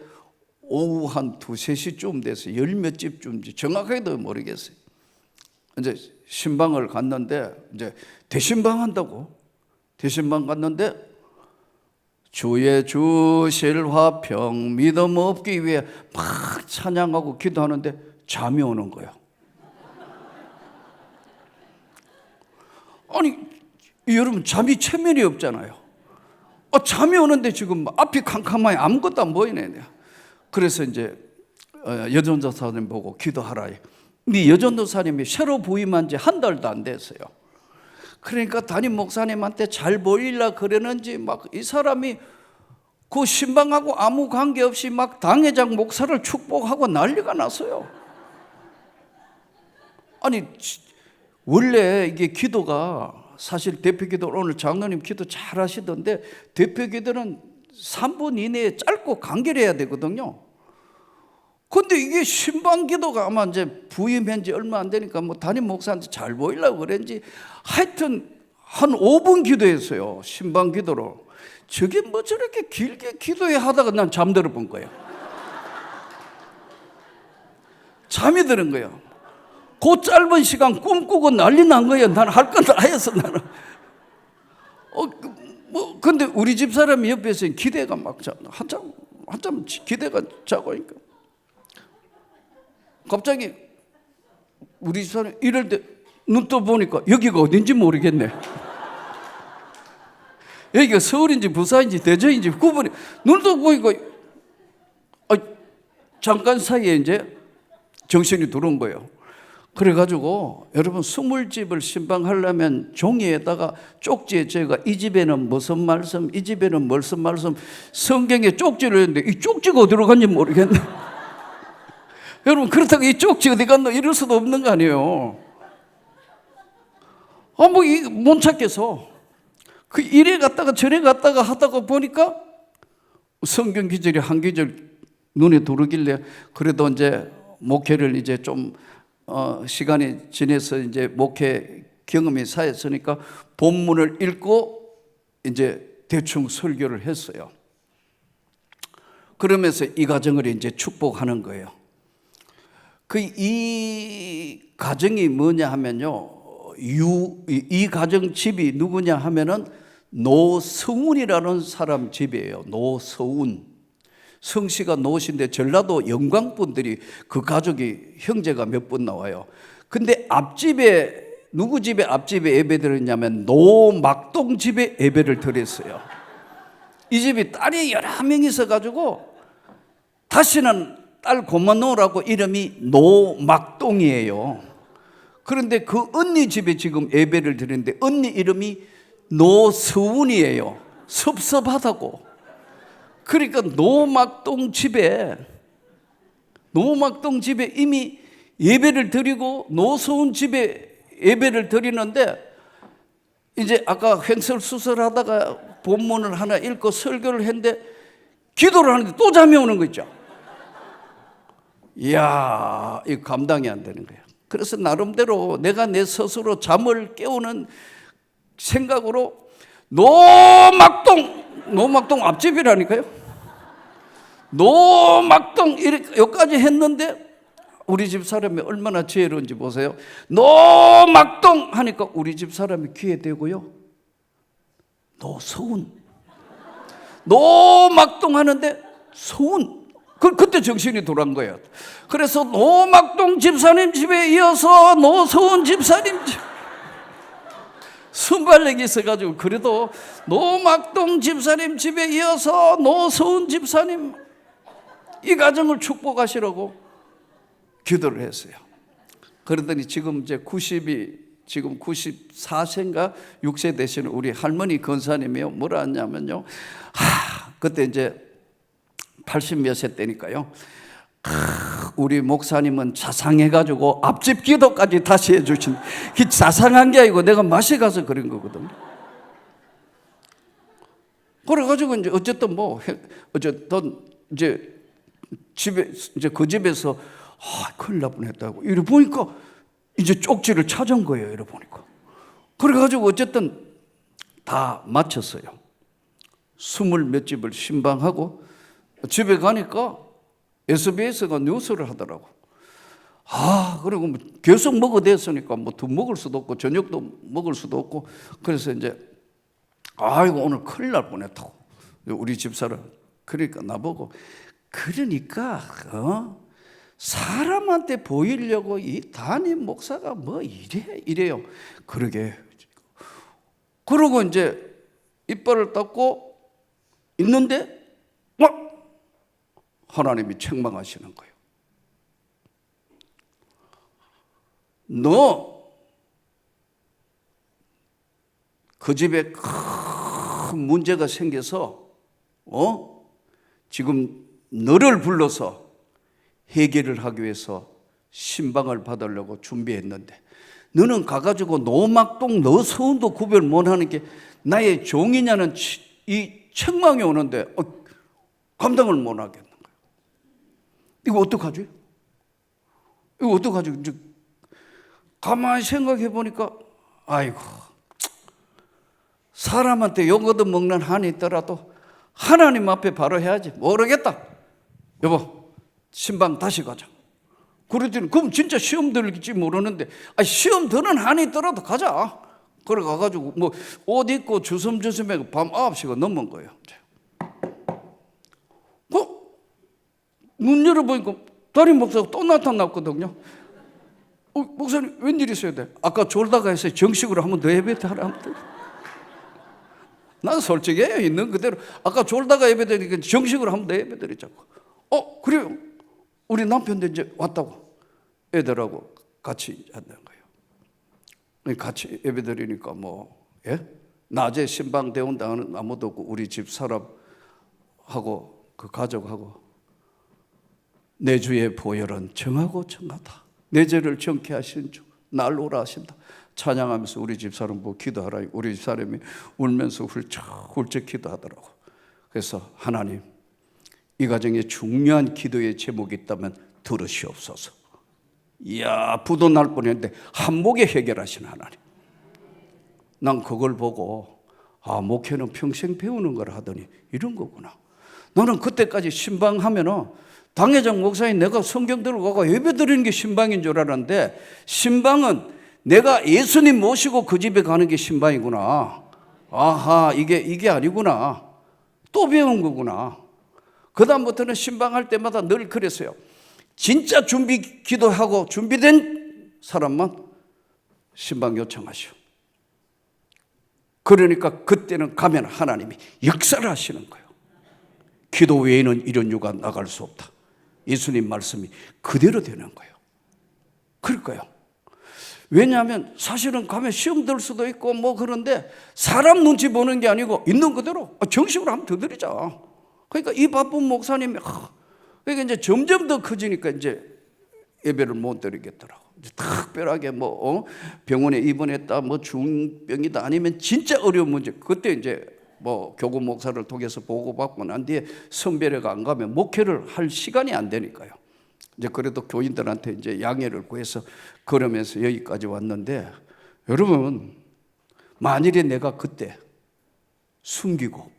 오후 한 2-3시쯤 돼서 몇 집쯤인지 정확하게도 모르겠어요. 이제 신방을 갔는데 이제 대신방 한다고. 대신방 갔는데 주의 주실 화평 믿음 없기 위해 막 찬양하고 기도하는데 잠이 오는 거야. 아니 여러분 잠이 체면이 없잖아요. 잠이 오는데 지금 앞이 캄캄하게 아무것도 안 보이네. 그래서 이제 여전도사님 보고 기도하라. 네 여전도사님이 새로 부임한 지 한 달도 안 됐어요. 그러니까 담임 목사님한테 잘 보이려 그러는지 막 이 사람이 그 신방하고 아무 관계없이 막 당회장 목사를 축복하고 난리가 났어요. 아니 원래 이게 기도가 사실 대표기도 오늘 장로님 기도 잘 하시던데 대표기도는 3분 이내에 짧고 간결해야 되거든요. 근데 이게 신방기도가 아마 이제 부임한 지 얼마 안 되니까 뭐 담임 목사한테 잘 보이려고 그랬는지 하여튼 한 5분 기도했어요. 신방기도로. 저게 뭐 저렇게 길게 기도해 하다가 난 잠들어 본 거예요. 잠이 드는 거예요. 그 짧은 시간 꿈꾸고 난리 난 거예요. 나는 할 건 다 해서 나는. 근데 우리 집 사람이 옆에서 기대가 막 한참 기대가 자고 있니까 갑자기 우리 집 사람이 이럴 때 눈 떠 보니까 여기가 어딘지 모르겠네. 여기가 서울인지 부산인지 대전인지 구분이, 눈 떠 보니까 잠깐 사이에 이제 정신이 들어온 거예요. 그래가지고 여러분, 스물집을 신방하려면 종이에다가 쪽지에 제가 이 집에는 무슨 말씀, 이 집에는 무슨 말씀, 성경에 쪽지를 했는데 이 쪽지가 어디로 간지 모르겠네. 여러분, 그렇다고 이 쪽지 어디 갔노 이럴 수도 없는 거 아니에요. 못 찾겠어. 그 이래 갔다가 저래 갔다가 하다가 보니까 성경 기절이 한 기절 눈에 들어오길래, 그래도 이제 목회를 이제 좀 시간이 지나서 이제 목회 경험이 쌓였으니까 본문을 읽고 이제 대충 설교를 했어요. 그러면서 이 가정을 이제 축복하는 거예요. 이 가정이 뭐냐 하면요, 이 가정 집이 누구냐 하면은 노서운이라는 사람 집이에요. 노서운. 성씨가 노신데 전라도 영광분들이 그 가족이 형제가 몇 분 나와요. 근데 앞집에 누구 집에 앞집에 예배 드렸냐면 노막동 집에 예배를 드렸어요. 이 집이 딸이 여러 명 있어가지고 다시는 딸 고만 놓으라고 이름이 노막동이에요. 그런데 그 언니 집에 지금 예배를 드리는데 언니 이름이 노서운이에요. 섭섭하다고. 그러니까 노막동 집에 이미 예배를 드리고 노서운 집에 예배를 드리는데, 이제 아까 횡설수설하다가 본문을 하나 읽고 설교를 했는데 기도를 하는데 또 잠이 오는 거 있죠. 이야, 이거 감당이 안 되는 거예요. 그래서 나름대로 내가 내 스스로 잠을 깨우는 생각으로 노막동 앞집이라니까요. 노막동 여기까지 했는데 우리 집 사람이 얼마나 지혜로운지 보세요. 노막동 하니까 우리 집 사람이 귀에 대고요, 노서운. 노막동 하는데 서운. 그때 정신이 돌아온 거예요. 그래서 노막동 집사님 집에 이어서 노서운 집사님 집, 순발력이 있어가지고 그래도 노막동 집사님 집에 이어서 노서운 집사님 이 가정을 축복하시라고 기도를 했어요. 그러더니 지금 이제 94세인가 6세 되시는 우리 할머니 권사님이요, 뭐라 하냐면요, 그때 이제 80 몇 세 때니까요, 우리 목사님은 자상해가지고 앞집 기도까지 다시 해주신, 그 자상한 게 아니고 내가 맛이 가서 그런 거거든요. 그래가지고 이제 어쨌든 이제 집에, 이제 그 집에서 큰일 날 뻔했다고 이래 보니까 이제 쪽지를 찾은 거예요. 이래 보니까. 그래가지고 어쨌든 다 마쳤어요. 20몇 집을 신방하고 집에 가니까 SBS가 뉴스를 하더라고. 그리고 계속 먹어댔으니까 더 먹을 수도 없고 저녁도 먹을 수도 없고, 그래서 이제 이거 오늘 큰일 날 뻔했다고 우리 집사람. 그러니까 나보고, 그러니까 사람한테 보이려고 이 담임 목사가 뭐 이래요. 그러게. 그러고 이제 이빨을 닦고 있는데 하나님이 책망하시는 거예요. 너 그 집에 큰 문제가 생겨서 지금 너를 불러서 해결을 하기 위해서 신방을 받으려고 준비했는데, 너는 가가지고 노막동 노서운도 구별 못하는 게 나의 종이냐는 이 책망이 오는데 감당을 못하겠는 거예요. 이거 어떡하지? 이제 가만히 생각해 보니까, 아이고, 사람한테 욕 얻어먹는 한이 있더라도 하나님 앞에 바로 해야지. 모르겠다, 여보 신방 다시 가자. 그러더니 그럼 진짜 시험 들을지 모르는데, 시험 드는 한이 있더라도 가자. 그래 가가지고 옷 입고 주섬주섬해 밤 9시가 넘은 거예요. 눈 열어보니까 담임 목사가 또 나타났거든요. 목사님 웬일 있어야 돼? 아까 졸다가 해서 정식으로 한번 더 예배드리라. 난 솔직해요. 있는 그대로. 아까 졸다가 예배드리니까 정식으로 한번 더 예배드리자고. 그래요. 우리 남편도 이제 왔다고. 애들하고 같이 한다는 거예요. 같이 예배드리니까 낮에 신방 대원당하는 아무도 없고 우리 집 사람하고 그 가족하고 내 주의 보혈은 정하고 정하다. 내 죄를 정케 하신 주 날 오라 하신다. 찬양하면서 우리 집사람 기도하라. 우리 집사람이 울면서 훌쩍 기도하더라고. 그래서 하나님, 이 가정에 중요한 기도의 제목이 있다면 들으시옵소서. 이야, 부도 날 뻔했는데 한목에 해결하신 하나님. 난 그걸 보고 목회는 평생 배우는 걸 하더니 이런 거구나. 나는 그때까지 신방하면은 당회장 목사님 내가 성경 들고 가고 예배 드리는 게 신방인 줄 알았는데, 신방은 내가 예수님 모시고 그 집에 가는 게 신방이구나. 아하, 이게 아니구나. 또 배운 거구나. 그 다음부터는 신방할 때마다 늘 그랬어요. 진짜 준비 기도하고 준비된 사람만 신방 요청하시오. 그러니까 그때는 가면 하나님이 역사를 하시는 거예요. 기도 외에는 이런 유가 나갈 수 없다. 예수님 말씀이 그대로 되는 거예요. 그럴까요? 왜냐하면 사실은 가면 시험 들 수도 있고 그런데 사람 눈치 보는 게 아니고 있는 그대로 정식으로 한번 더 드리자. 그러니까 이 바쁜 목사님이 그러니까 이제 점점 더 커지니까 이제 예배를 못 드리겠더라고. 특별하게 병원에 입원했다, 중병이다, 아니면 진짜 어려운 문제. 그때 이제 교구 목사를 통해서 보고받고 난 뒤에 성별회가 안 가면 목회를 할 시간이 안 되니까요. 이제 그래도 교인들한테 이제 양해를 구해서 그러면서 여기까지 왔는데, 여러분, 만일에 내가 그때 숨기고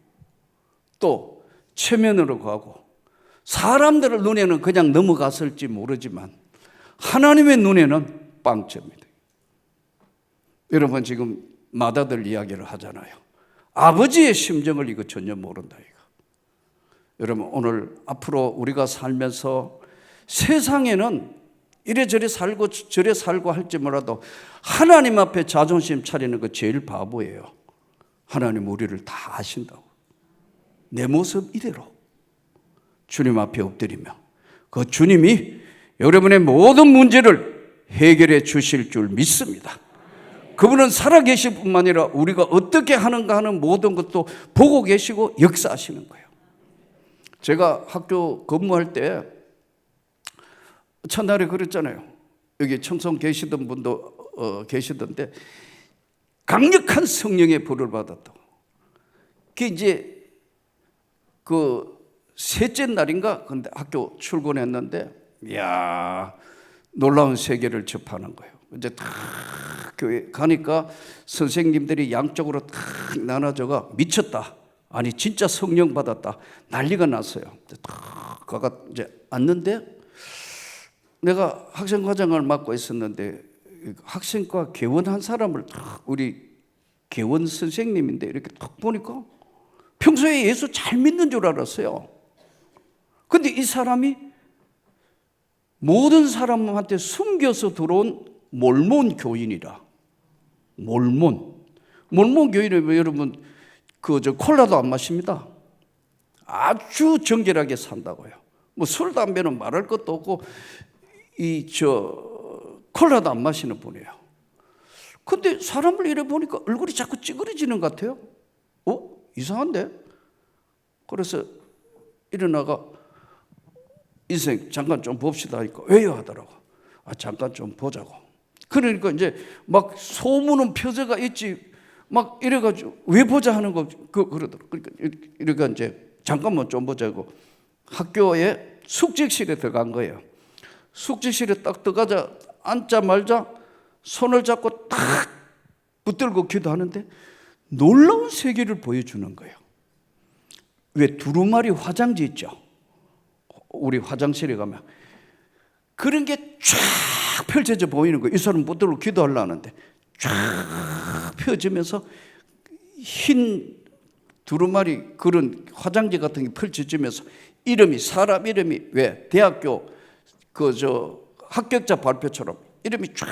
또 체면으로 가고 사람들의 눈에는 그냥 넘어갔을지 모르지만 하나님의 눈에는 빵점입니다. 여러분, 지금 맏아들 이야기를 하잖아요. 아버지의 심정을 이거 전혀 모른다. 이거. 여러분, 오늘 앞으로 우리가 살면서 세상에는 이래저래 살고 저래 살고 할지 몰라도 하나님 앞에 자존심 차리는 거 제일 바보예요. 하나님 우리를 다 아신다고. 내 모습 이대로 주님 앞에 엎드리며 그 주님이 여러분의 모든 문제를 해결해 주실 줄 믿습니다. 그분은 살아계실 뿐만 아니라 우리가 어떻게 하는가 하는 모든 것도 보고 계시고 역사하시는 거예요. 제가 학교 근무할 때 첫날에 그랬잖아요. 여기 청송 계시던 분도 계시던데 강력한 성령의 불을 받았다고. 그게 이제 그 셋째 날인가 근데 학교 출근했는데 이야, 놀라운 세계를 접하는 거예요. 이제 다 교회 가니까 선생님들이 양쪽으로 탁 나눠져가 미쳤다. 아니 진짜 성령 받았다. 난리가 났어요. 탁 가가 이제 앉는데 내가 학생과장을 맡고 있었는데 학생과 개원한 사람을 탁 우리 개원 선생님인데 이렇게 탁 보니까 평소에 예수 잘 믿는 줄 알았어요. 근데 이 사람이 모든 사람한테 숨겨서 들어온 몰몬 교인이라. 몰몬 교인은 여러분 콜라도 안 마십니다. 아주 정결하게 산다고요. 술 담배는 말할 것도 없고 콜라도 안 마시는 분이에요. 근데 사람을 이래 보니까 얼굴이 자꾸 찌그러지는 것 같아요. 이상한데? 그래서 일어나가 인생 잠깐 좀 봅시다 하니까 왜요 하더라고. 잠깐 좀 보자고. 그러니까 이제 막 소문은 표제가 있지 막 이래가지고 왜 보자 하는 거 그러더라고. 그러니까 이제 잠깐만 좀 보자고 학교에 숙직실에 들어간 거예요. 숙직실에 딱 들어가자 앉자마자 손을 잡고 딱 붙들고 기도하는데 놀라운 세계를 보여주는 거예요. 왜 두루마리 화장지 있죠? 우리 화장실에 가면 그런 게 쫙 펼쳐져 보이는 거예요. 이 사람 붙들고 기도하려는데 쫙 펴지면서 흰 두루마리 그런 화장지 같은 게 펼쳐지면서 사람 이름이 왜 대학교 합격자 발표처럼 이름이 쫙,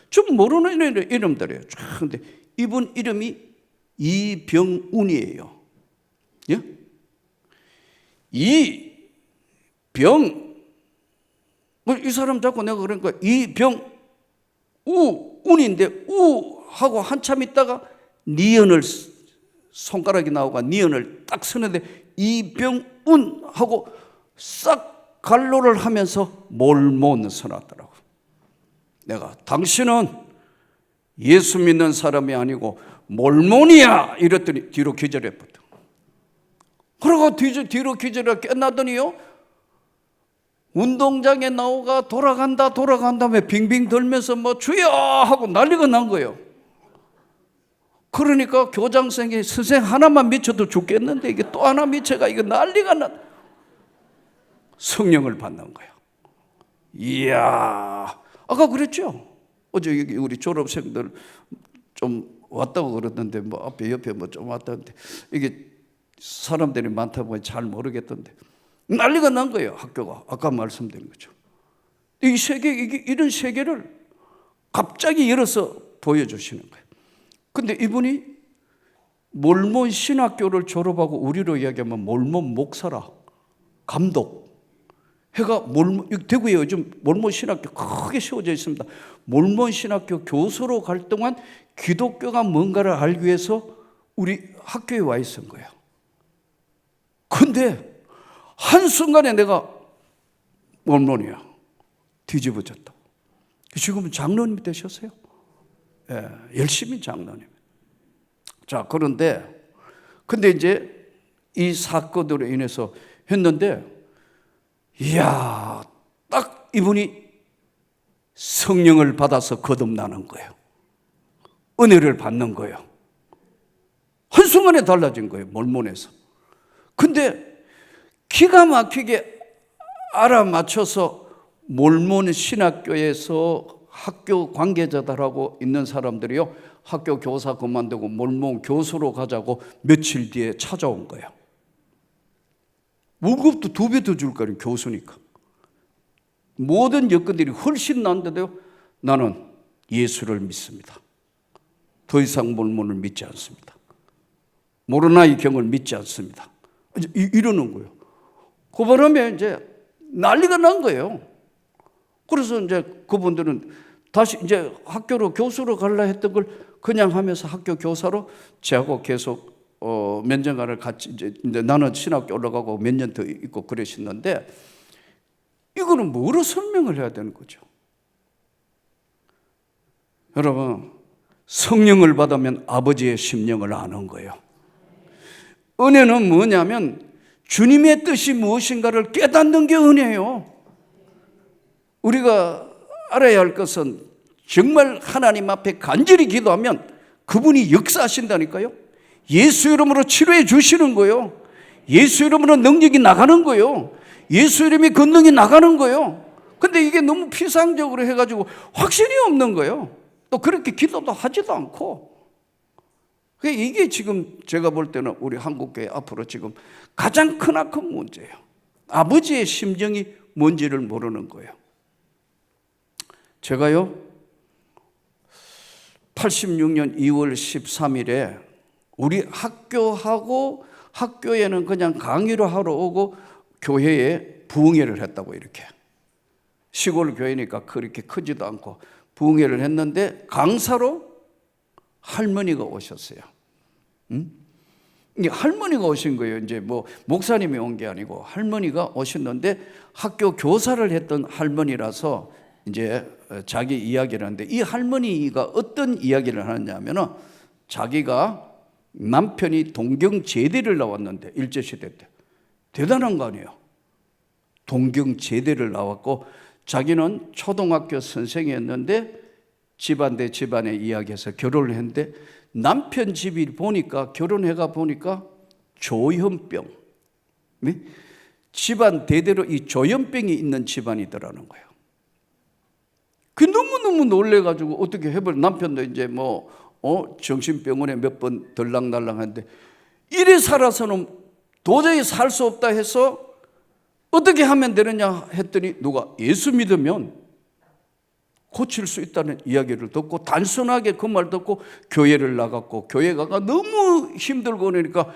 좀 모르는 이름들이에요. 쫙. 근데 이분 이름이 이병운이에요. 예? 이병, 이 사람 자꾸 내가 그러니까 이병운인데 우하고 한참 있다가 니은을 손가락이 나오고 니은을 딱 쓰는데 이병운하고 싹 갈로를 하면서 몰몬 써놨더라고. 내가 당신은 예수 믿는 사람이 아니고 몰몬이야 이랬더니 뒤로 기절했거든. 그러고 뒤로 기절해 끝나더니요, 운동장에 나오가 돌아간다 왜 빙빙 돌면서 뭐 주여 하고 난리가 난 거예요. 그러니까 교장선생이 선생 하나만 미쳐도 죽겠는데 이게 또 하나 미쳐가 이거 난리가 나. 성령을 받는 거예요. 이야, 아까 그랬죠. 어제 여기 우리 졸업생들 좀 왔다고 그러던데 뭐 앞에 옆에 뭐 좀 왔다는데 이게 사람들이 많다 보니 잘 모르겠던데 난리가 난 거예요. 학교가 아까 말씀드린 거죠. 이 세계 이런 세계를 갑자기 열어서 보여주시는 거예요. 근데 이분이 몰몬 신학교를 졸업하고 우리로 이야기하면 몰몬 목사라, 감독. 해가 대구에 요즘 몰몬 신학교 크게 세워져 있습니다. 몰몬 신학교 교수로 갈 동안 기독교가 뭔가를 알기 위해서 우리 학교에 와 있은 거예요. 근데 한순간에 내가 몰몬이야. 뒤집어졌다. 지금은 장로님 되셨어요. 예, 열심히 장로님. 자, 근데 이제 이 사건으로 인해서 했는데, 이야, 딱 이분이 성령을 받아서 거듭나는 거예요. 은혜를 받는 거예요. 한순간에 달라진 거예요, 몰몬에서. 근데 기가 막히게 알아맞혀서 몰몬 신학교에서 학교 관계자들하고 있는 사람들이요, 학교 교사 그만두고 몰몬 교수로 가자고 며칠 뒤에 찾아온 거예요. 월급도 2배 더 줄 거예요, 교수니까. 모든 여건들이 훨씬 나은데도요, 나는 예수를 믿습니다. 더 이상 몰몬을 믿지 않습니다. 모로나의 경을 믿지 않습니다. 이러는 거예요. 그 바람에 이제 난리가 난 거예요. 그래서 이제 그분들은 다시 이제 학교로 교수로 가려 했던 걸 그냥 하면서 학교 교사로 저하고 계속 몇 년간을 같이 이제 나는 신학교 올라가고 몇 년 더 있고 그러시는데, 이거는 뭐로 설명을 해야 되는 거죠? 여러분, 성령을 받으면 아버지의 심령을 아는 거예요. 은혜는 뭐냐면 주님의 뜻이 무엇인가를 깨닫는 게 은혜예요. 우리가 알아야 할 것은 정말 하나님 앞에 간절히 기도하면 그분이 역사하신다니까요. 예수 이름으로 치료해 주시는 거예요. 예수 이름으로 능력이 나가는 거예요. 예수 이름이 권능이 나가는 거예요. 근데 이게 너무 피상적으로 해가지고 확신이 없는 거예요. 또 그렇게 기도도 하지도 않고. 이게 지금 제가 볼 때는 우리 한국교회 앞으로 지금 가장 크나큰 문제예요. 아버지의 심정이 뭔지를 모르는 거예요. 제가요 86년 2월 13일에 우리 학교하고 학교에는 그냥 강의를 하러 오고 교회에 부흥회를 했다고, 이렇게 시골 교회니까 그렇게 크지도 않고 부흥회를 했는데 강사로 할머니가 오셨어요. 할머니가 오신 거예요. 이제 뭐 목사님이 온 게 아니고 할머니가 오셨는데, 학교 교사를 했던 할머니라서 이제 자기 이야기를 하는데, 이 할머니가 어떤 이야기를 하느냐면은 자기가 남편이 동경제대를 나왔는데, 일제시대 때 대단한 거 아니에요. 동경제대를 나왔고 자기는 초등학교 선생이었는데 집안 대 집안의 이야기에서 결혼을 했는데, 남편 집이 보니까 결혼해가 보니까 조현병, 네? 집안 대대로 이 조현병이 있는 집안이더라는 거예요. 그 너무너무 놀래가지고 어떻게 해볼, 남편도 이제 정신병원에 몇 번 들락날락하는데 이래 살아서는 도저히 살 수 없다 해서 어떻게 하면 되느냐 했더니, 누가 예수 믿으면 고칠 수 있다는 이야기를 듣고 단순하게 그 말 듣고 교회를 나갔고, 교회 가가 너무 힘들고 그러니까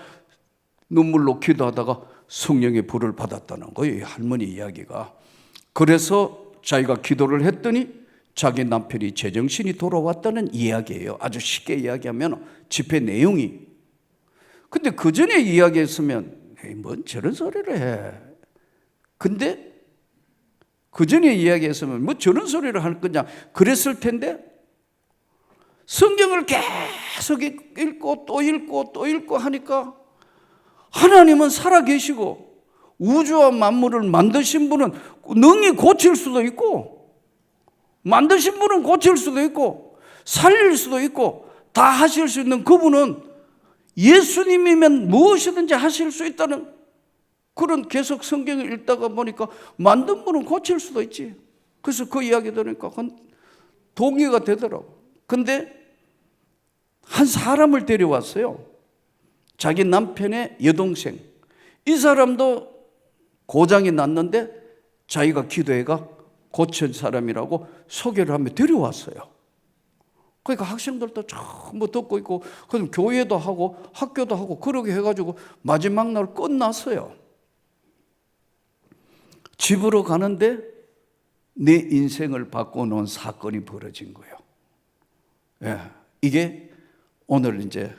눈물로 기도하다가 성령의 불을 받았다는 거예요, 할머니 이야기가. 그래서 자기가 기도를 했더니 자기 남편이 제정신이 돌아왔다는 이야기예요. 아주 쉽게 이야기하면 집회 내용이. 근데 그 전에 이야기했으면 에이, 뭔 저런 소리를 해. 근데 그 전에 이야기했으면 뭐 저런 소리를 할 거냐 그랬을 텐데, 성경을 계속 읽고 또 읽고 또 읽고 하니까 하나님은 살아계시고 우주와 만물을 만드신 분은 능히 고칠 수도 있고, 만드신 분은 고칠 수도 있고 살릴 수도 있고 다 하실 수 있는 그분은 예수님이면 무엇이든지 하실 수 있다는 그런, 계속 성경을 읽다가 보니까 만든 분은 고칠 수도 있지. 그래서 그 이야기 들으니까 동의가 되더라고. 근데 한 사람을 데려왔어요. 자기 남편의 여동생. 이 사람도 고장이 났는데 자기가 기도해가 고친 사람이라고 소개를 하며 데려왔어요. 그러니까 학생들도 전부 듣고 있고, 그럼 교회도 하고 학교도 하고 그러게 해가지고 마지막 날 끝났어요. 집으로 가는데 내 인생을 바꿔놓은 사건이 벌어진 거예요. 예, 이게 오늘 이제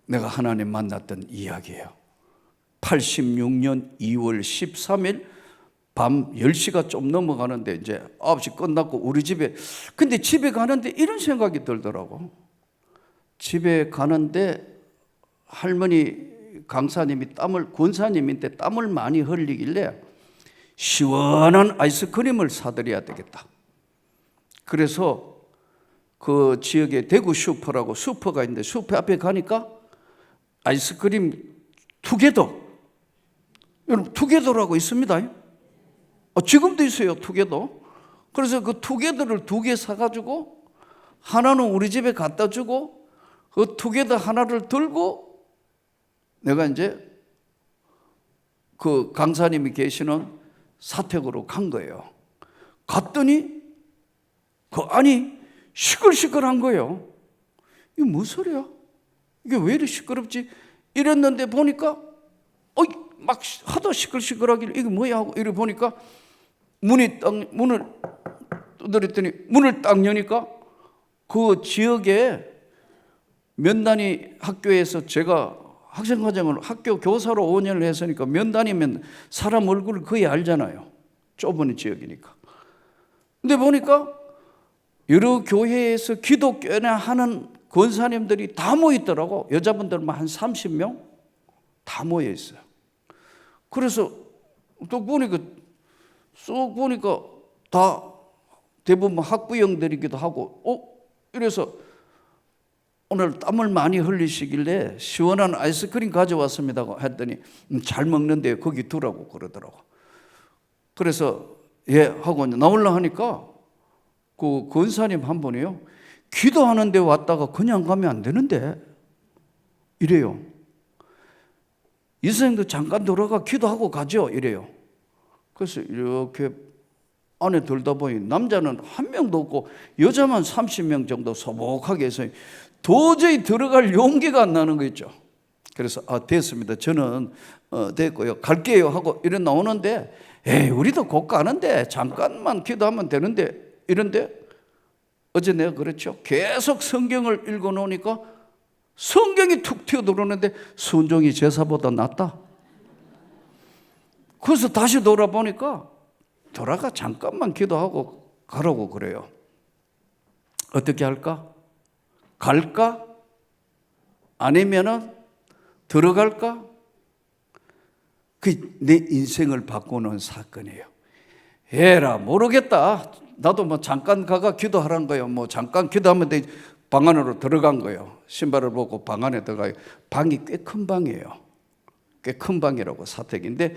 내가 하나님 만났던 이야기예요. 86년 2월 13일 밤 10시가 좀 넘어가는데 이제 9시 끝났고 우리 집에, 근데 집에 가는데 이런 생각이 들더라고. 집에 가는데 할머니 강사님이 권사님인데 땀을 많이 흘리길래 시원한 아이스크림을 사드려야 되겠다. 그래서 그 지역에 대구 슈퍼라고 슈퍼가 있는데 슈퍼 앞에 가니까 아이스크림 투게더, 여러분 투게더라고 있습니다. 지금도 있어요, 투게더. 그래서 그 투게더를 2개 사가지고 하나는 우리 집에 갖다 주고 그 투게더 하나를 들고 내가 이제 그 강사님이 계시는 사택으로 간 거예요. 갔더니 그 안이 시끌시끌한 거예요. 이게 무슨 소리야? 이게 왜 이렇게 시끄럽지? 이랬는데 보니까 막 하도 시끌시끌하길래 이게 뭐야 하고 이래 보니까 문을 두드렸더니 문을 딱 여니까 그 지역에 면단위 학교에서 제가 학생과정을 학교 교사로 5년을 했으니까 면단위면 사람 얼굴을 거의 알잖아요. 좁은 지역이니까. 근데 보니까 여러 교회에서 기독교나 하는 권사님들이 다 모여있더라고. 여자분들만 한 30명 다 모여있어요. 그래서 또 보니까 쏙 보니까 다 대부분 학부형들이기도 하고 이래서 오늘 땀을 많이 흘리시길래 시원한 아이스크림 가져왔습니다 했더니 잘 먹는데 거기 두라고 그러더라고. 그래서 예 하고 나오려 하니까 그 권사님 한 분이요, 기도하는데 왔다가 그냥 가면 안 되는데 이래요. 이 선생님도 잠깐 들어가 기도하고 가죠 이래요. 그래서 이렇게 안에 들다 보니 남자는 한 명도 없고 여자만 30명 정도 소복하게 해서 도저히 들어갈 용기가 안 나는 거 있죠. 그래서 됐습니다. 저는 됐고요. 갈게요 하고 이래 나오는데 에이 우리도 곧 가는데 잠깐만 기도하면 되는데 이런데 어제 내가 그랬죠. 계속 성경을 읽어놓으니까 성경이 툭 튀어들어오는데 순종이 제사보다 낫다. 그래서 다시 돌아보니까 돌아가 잠깐만 기도하고 가라고 그래요. 어떻게 할까? 갈까? 아니면은 들어갈까? 그 내 인생을 바꾸는 사건이에요. 에라 모르겠다. 나도 뭐 잠깐 가가 기도하라는 거예요. 뭐 잠깐 기도하면 돼. 방 안으로 들어간 거예요. 신발을 벗고 방 안에 들어가요. 방이 꽤 큰 방이에요. 꽤 큰 방이라고 사택인데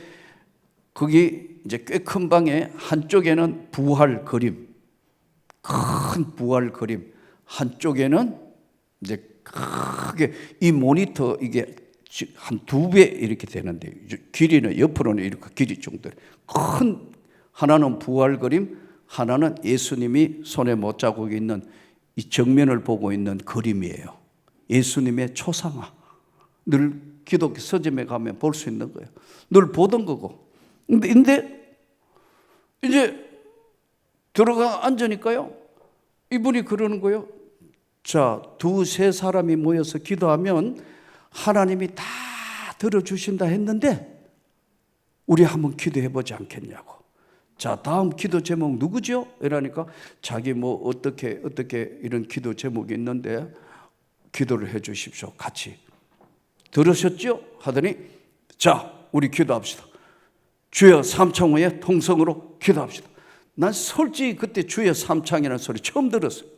거기 이제 꽤 큰 방에 한쪽에는 부활 그림, 큰 부활 그림, 한쪽에는 이제 크게 이 모니터 이게 한 2배 이렇게 되는데 길이는 옆으로는 이렇게 길이 정도 큰 하나는 부활 그림, 하나는 예수님이 손에 못자국이 있는 이 정면을 보고 있는 그림이에요. 예수님의 초상화. 늘 기독교 서점에 가면 볼 수 있는 거예요. 늘 보던 거고. 근데 이제 들어가 앉으니까요, 이분이 그러는 거예요. 자, 두세 사람이 모여서 기도하면 하나님이 다 들어주신다 했는데 우리 한번 기도해보지 않겠냐고. 자, 다음 기도 제목 누구죠? 이러니까 자기 뭐 어떻게 이런 기도 제목이 있는데 기도를 해 주십시오. 같이. 들으셨죠? 하더니 자, 우리 기도합시다. 주여 삼창후에 통성으로 기도합시다. 난 솔직히 그때 주여 삼창이라는 소리 처음 들었어요.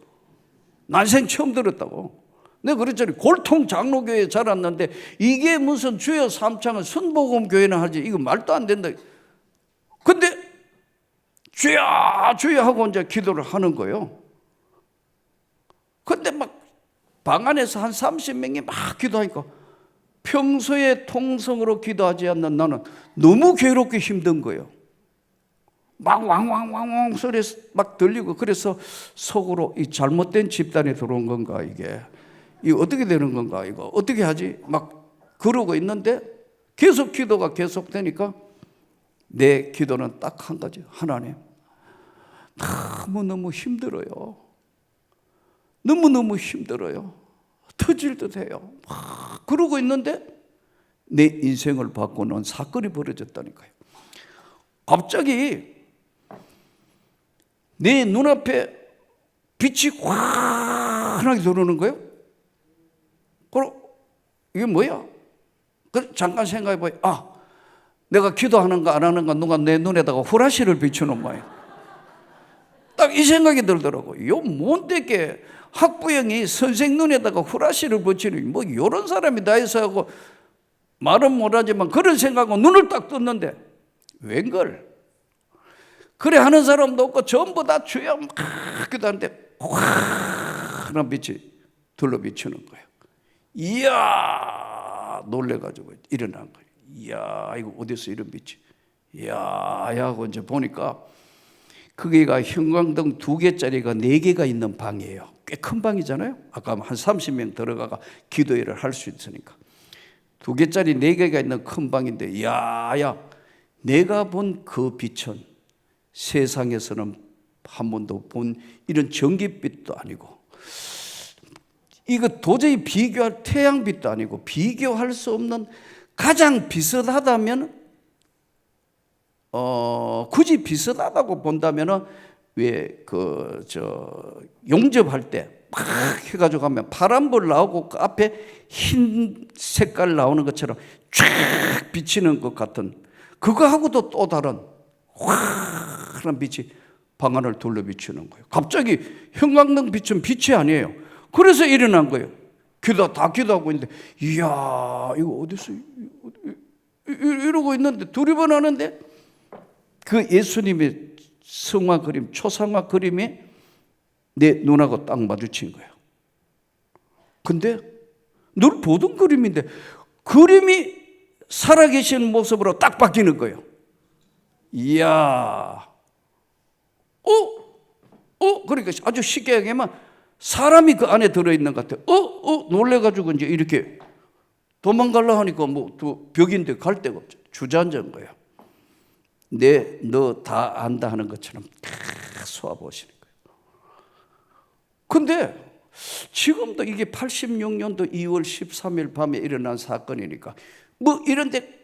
난생 처음 들었다고. 내가 그랬잖아요. 골통 장로교회에 자랐는데 이게 무슨 주여 삼창은 순복음교회나 하지, 이거 말도 안 된다. 근데 주여 주여 하고 이제 기도를 하는 거예요. 근데 막 방 안에서 한 30명이 막 기도하니까 평소에 통성으로 기도하지 않는 나는 너무 괴롭게 힘든 거예요. 막 왕왕왕왕 소리 막 들리고, 그래서 속으로 이 잘못된 집단에 들어온 건가, 이게 어떻게 되는 건가, 이거 어떻게 하지, 막 그러고 있는데 계속 기도가 계속되니까 내 기도는 딱 한 가지. 하나님, 너무너무 힘들어요. 너무너무 힘들어요. 터질 듯해요. 막 그러고 있는데 내 인생을 바꾸는 사건이 벌어졌다니까요. 갑자기 내 눈앞에 빛이 환하게 들어오는 거예요. 그럼 이게 뭐야? 잠깐 생각해봐요. 아, 내가 기도하는가 안 하는가 누가 내 눈에다가 후라시를 비추는 거예요. 딱 이 생각이 들더라고요. 요 뭔데게 학부형이 선생 눈에다가 후라시를 붙이는, 뭐 이런 사람이 다 있어 하고 말은 못하지만 그런 생각하고 눈을 딱 떴는데 웬걸? 그래 하는 사람도 없고 전부 다 주여 막 기도하는데 환한 빛이 둘러 비추는 거예요. 이야, 놀래가지고 일어난 거예요. 이야, 이거 어디서 이런 빛이? 이야 하고 이제 보니까 거기가 형광등 2개짜리가 4개가 있는 방이에요. 꽤 큰 방이잖아요. 아까 한 30명 들어가가 기도회를 할 수 있으니까 2개짜리 4개가 있는 큰 방인데, 야, 내가 본 그 빛은 세상에서는 한 번도 본 이런 전기빛도 아니고, 이거 도저히 비교할 태양빛도 아니고, 비교할 수 없는, 가장 비슷하다면 굳이 비슷하다고 본다면은 왜 용접할 때 막 해가지고 하면 파란불 나오고 그 앞에 흰 색깔 나오는 것처럼 쫙 비치는 것 같은, 그거하고도 또 다른 환한 빛이 방 안을 둘러 비추는 거예요. 갑자기 형광등 빛은 빛이 아니에요. 그래서 일어난 거예요. 다 기도하고 있는데, 이야, 이거 어디서 이러고 있는데 두리번 하는데 그 예수님의 성화 그림, 초상화 그림이 내 눈하고 딱 마주친 거예요. 근데 늘 보던 그림인데 그림이 살아계신 모습으로 딱 바뀌는 거예요. 이야, 그러니까 아주 쉽게 얘기하면 사람이 그 안에 들어있는 것 같아요. 놀래가지고 이제 이렇게 도망가려고 하니까 뭐 벽인데 갈 데가 없죠. 주저앉은 거예요. 너 다 안다 하는 것처럼 다 쏘아보시는 거예요. 근데 지금도 이게 86년도 2월 13일 밤에 일어난 사건이니까 뭐 이런데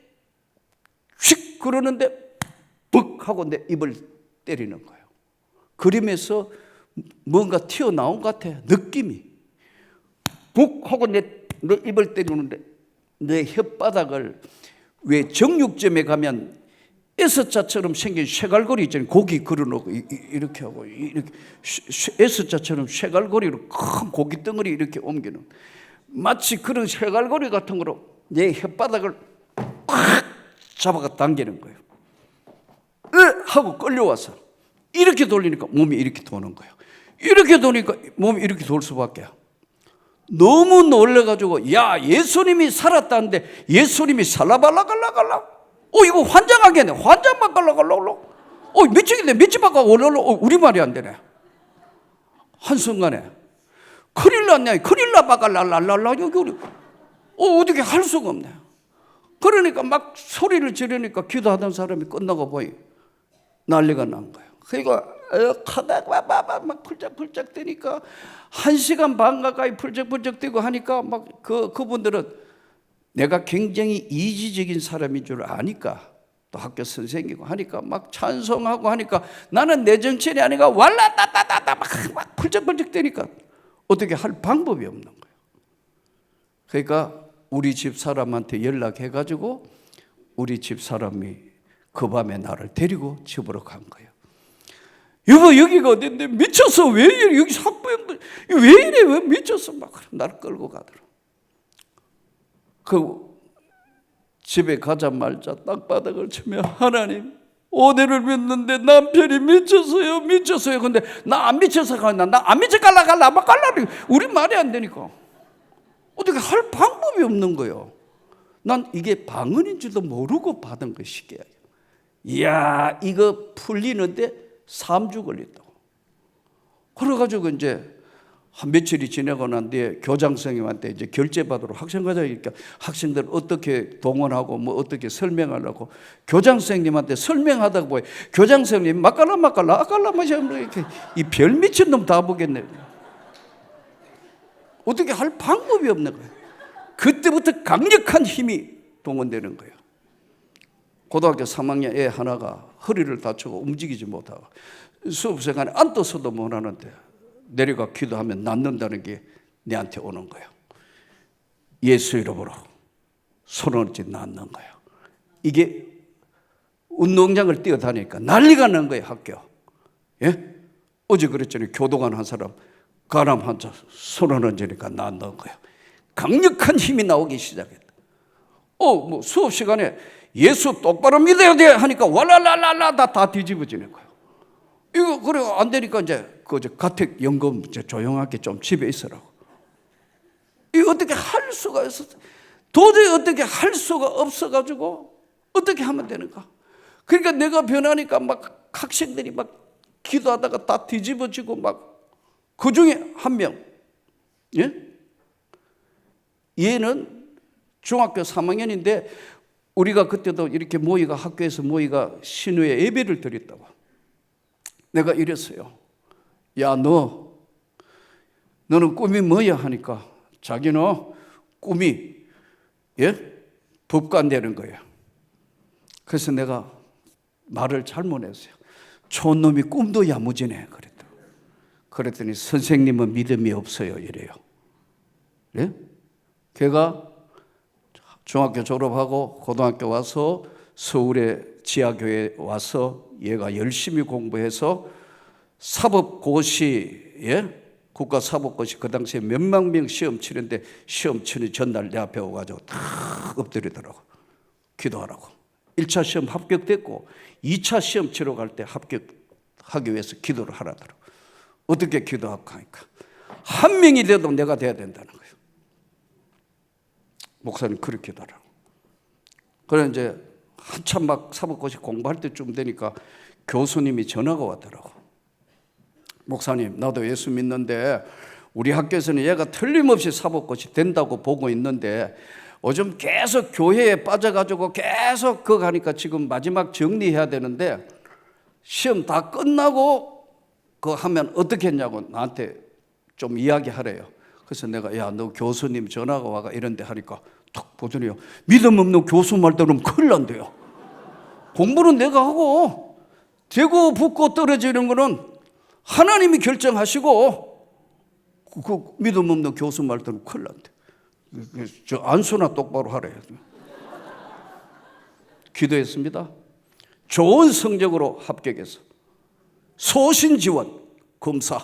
휙 그러는데 뻑 하고 내 입을 때리는 거예요. 그림에서 뭔가 튀어나온 것 같아. 느낌이 푹 하고 내 입을 때리는데 내 혓바닥을, 왜 정육점에 가면 S자처럼 생긴 쇠갈고리 있잖아요. 고기 걸어놓고 이렇게 하고 이렇게 S자처럼 쇠갈고리로 큰 고기 덩어리 이렇게 옮기는, 마치 그런 쇠갈고리 같은 거로 내 혓바닥을 꽉 잡아가 당기는 거예요. 하고 끌려와서 이렇게 돌리니까 몸이 이렇게 도는 거예요. 이렇게 도니까 몸이 이렇게 돌 수밖에. 너무 놀래가지고, 야, 예수님이 살았다는데 예수님이 살라발라갈라갈라, 이거 환장하겠네. 환장만 갈라갈라. 미치겠네. 미치바가 올라올라. 우리말이 안 되네. 한순간에 큰일 났네. 큰일 나바가 랄랄랄라. 여기 어떻게 할 수가 없네. 그러니까 막 소리를 지르니까 기도하던 사람이 끝나고 보니 난리가 난 거예요. 그러니까 하다가 막 풀쩍풀쩍 뛰니까 1시간 반 가까이 풀쩍풀쩍 뛰고 하니까 막 그분들은 내가 굉장히 이지적인 사람인 줄 아니까, 또 학교 선생이고 하니까 막 찬송하고 하니까 나는 내 정신이 아니라 왈라따따따따 막 풀쩍풀쩍 뛰니까 어떻게 할 방법이 없는 거예요. 그러니까 우리 집 사람한테 연락해가지고 우리 집 사람이 그 밤에 나를 데리고 집으로 간 거예요. 여보, 여기가 어딘데? 미쳤어. 왜 이래? 여기 학부형들 왜 이래? 왜 미쳤어? 막 나를 끌고 가더라고. 그 집에 가자마자 땅바닥을 치며, 하나님, 오늘을 믿는데 남편이 미쳤어요. 근데 나 안 미쳐서 가나? 나 안 미쳐 갈라 막 갈라. 우리 말이 안 되니까 어떻게 할 방법이 없는 거예요. 난 이게 방언인 줄도 모르고 받은 것이기야. 이야, 이거 풀리는데 3주 걸렸다고. 그래가지고 이제 한 며칠이 지나고 난 뒤에 교장 선생님한테 이제 결제 받으러 학생 가자니까 학생들 어떻게 동원하고 뭐 어떻게 설명하려고 교장 선생님한테 설명하다가 보니 교장 선생님 막갈라 마셔 이렇게 이 별 미친 놈 다 보겠네. 어떻게 할 방법이 없는 거예요. 그때부터 강력한 힘이 동원되는 거예요. 고등학교 3학년 애 하나가 허리를 다치고 움직이지 못하고 수업 시간에 앉아서도 못 하는데 내려가 기도하면 낫는다는 게 내한테 오는 거예요. 예수 이름으로 손을 얹지 낫는 거예요. 이게 운동장을 뛰어다니니까 난리가 난 거예요. 학교. 예? 어제 그랬잖아요. 교도관 한 사람 가람 환자 손을 얹으니까 낫는 거예요. 강력한 힘이 나오기 시작했다. 뭐 수업 시간에 예수 똑바로 믿어야 돼 하니까 와랄랄랄라 다 뒤집어지는 거예요. 이거 그래 안 되니까 이제 가택 연금 이제 조용하게 좀 집에 있으라고. 이거 어떻게 할 수가 있어? 도저히 어떻게 할 수가 없어가지고 어떻게 하면 되는가? 그러니까 내가 변하니까 막 학생들이 막 기도하다가 다 뒤집어지고 막 그 중에 한 명, 예? 얘는 중학교 3학년인데 우리가 그때도 이렇게 모이가 학교에서 모이가 신우에 예배를 드렸다고. 내가 이랬어요. 야, 너는 꿈이 뭐야 하니까 자기는 꿈이 법관 되는 거예요. 그래서 내가 말을 잘못했어요. 촌놈이 꿈도 야무지네 그랬더니 선생님은 믿음이 없어요 이래요. 예? 걔가 중학교 졸업하고 고등학교 와서 서울의 지하교회 와서 얘가 열심히 공부해서 사법고시, 국가사법고시 그 당시에 몇만 명 시험 치는데 시험 치는 전날 내 앞에 와가지고 탁 엎드리더라고. 기도하라고. 1차 시험 합격됐고 2차 시험 치러 갈 때 합격하기 위해서 기도를 하라더라고. 어떻게 기도할까 하니까 한 명이 돼도 내가 돼야 된다는 거예요. 목사님 그렇게 기도하라고. 그래 이제 한참 막 사법고시 공부할 때쯤 되니까 교수님이 전화가 왔더라고. 목사님, 나도 예수 믿는데 우리 학교에서는 얘가 틀림없이 사법고시 된다고 보고 있는데 요즘 계속 교회에 빠져가지고 계속 그거 하니까 지금 마지막 정리해야 되는데 시험 다 끝나고 그거 하면 어떻게 했냐고 나한테 좀 이야기하래요. 그래서 내가 야, 너 교수님 전화가 와가 이런데 하니까 탁 보더니요. 믿음 없는 교수 말 들으면 큰일 난대요. 공부는 내가 하고 되고 붙고 떨어지는 거는 하나님이 결정하시고 그 믿음 없는 교수 말 들으면 큰일 난대. 저 안수나 똑바로 하래요. 기도했습니다. 좋은 성적으로 합격해서 소신 지원 검사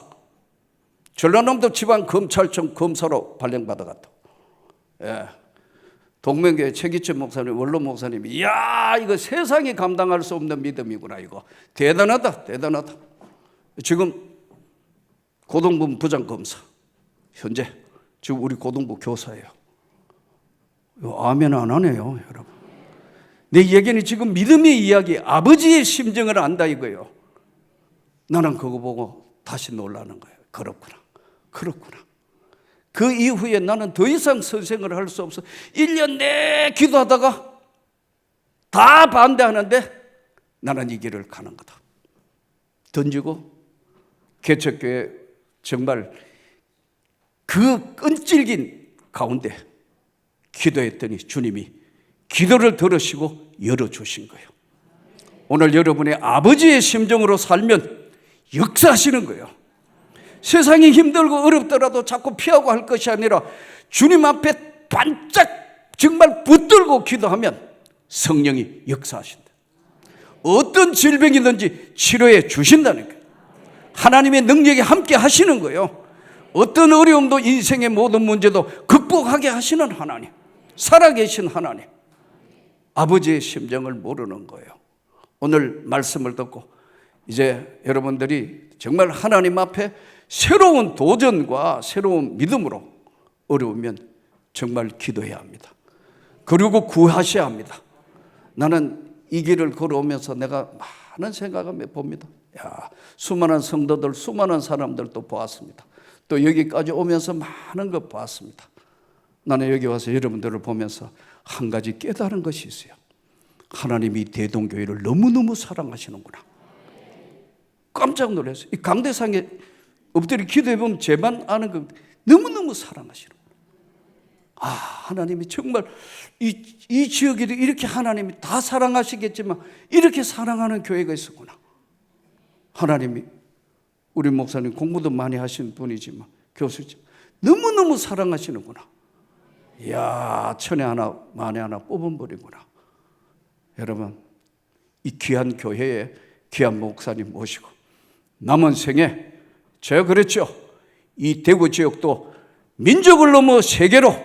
전라남도 지방검찰청 검사로 발령받아갔다. 예. 동명교회 최기천 목사님, 원로 목사님이 이야 이거 세상이 감당할 수 없는 믿음이구나. 이거 대단하다. 지금 고등부 부장검사 현재 지금 우리 고등부 교사예요. 아멘 안 하네요 여러분. 내 얘기는 지금 믿음의 이야기, 아버지의 심정을 안다 이거예요. 나는 그거 보고 다시 놀라는 거예요. 그렇구나. 그 이후에 나는 더 이상 선생을 할 수 없어. 1년 내 기도하다가 다 반대하는데 나는 이 길을 가는 거다. 던지고 개척교회 정말 그 끈질긴 가운데 기도했더니 주님이 기도를 들으시고 열어주신 거예요. 오늘 여러분의 아버지의 심정으로 살면 역사하시는 거예요. 세상이 힘들고 어렵더라도 자꾸 피하고 할 것이 아니라 주님 앞에 반짝 정말 붙들고 기도하면 성령이 역사하신다. 어떤 질병이든지 치료해 주신다는 거예요. 하나님의 능력이 함께 하시는 거예요. 어떤 어려움도 인생의 모든 문제도 극복하게 하시는 하나님, 살아계신 하나님, 아버지의 심정을 모르는 거예요. 오늘 말씀을 듣고 이제 여러분들이 정말 하나님 앞에 새로운 도전과 새로운 믿음으로 어려우면 정말 기도해야 합니다. 그리고 구하셔야 합니다. 나는 이 길을 걸어오면서 내가 많은 생각을 봅니다. 수많은 성도들, 수많은 사람들도 보았습니다. 또 여기까지 오면서 많은 것 보았습니다. 나는 여기 와서 여러분들을 보면서 한 가지 깨달은 것이 있어요. 하나님이 대동교회를 너무너무 사랑하시는구나. 깜짝 놀랐어요. 이 강대상에 엎드려 기도해보면 제만 아는 거 너무너무 사랑하시는구나. 하나님이 정말 이 지역에도 이렇게 하나님이 다 사랑하시겠지만 이렇게 사랑하는 교회가 있었구나. 하나님이 우리 목사님 공부도 많이 하신 분이지만 교수지만 너무너무 사랑하시는구나. 이야, 천에 하나 만에 하나 뽑아버리구나. 여러분, 이 귀한 교회에 귀한 목사님 모시고 남은 생에 제가 그랬죠. 이 대구 지역도 민족을 넘어 세계로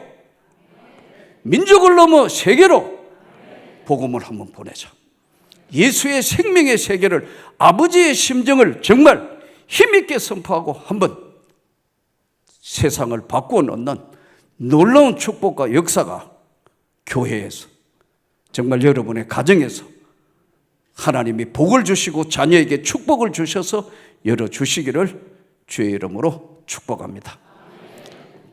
복음을 한번 보내자. 예수의 생명의 세계를, 아버지의 심정을 정말 힘있게 선포하고 한번 세상을 바꾸어 놓는 놀라운 축복과 역사가 교회에서, 정말 여러분의 가정에서 하나님이 복을 주시고 자녀에게 축복을 주셔서 열어주시기를 주의 이름으로 축복합니다.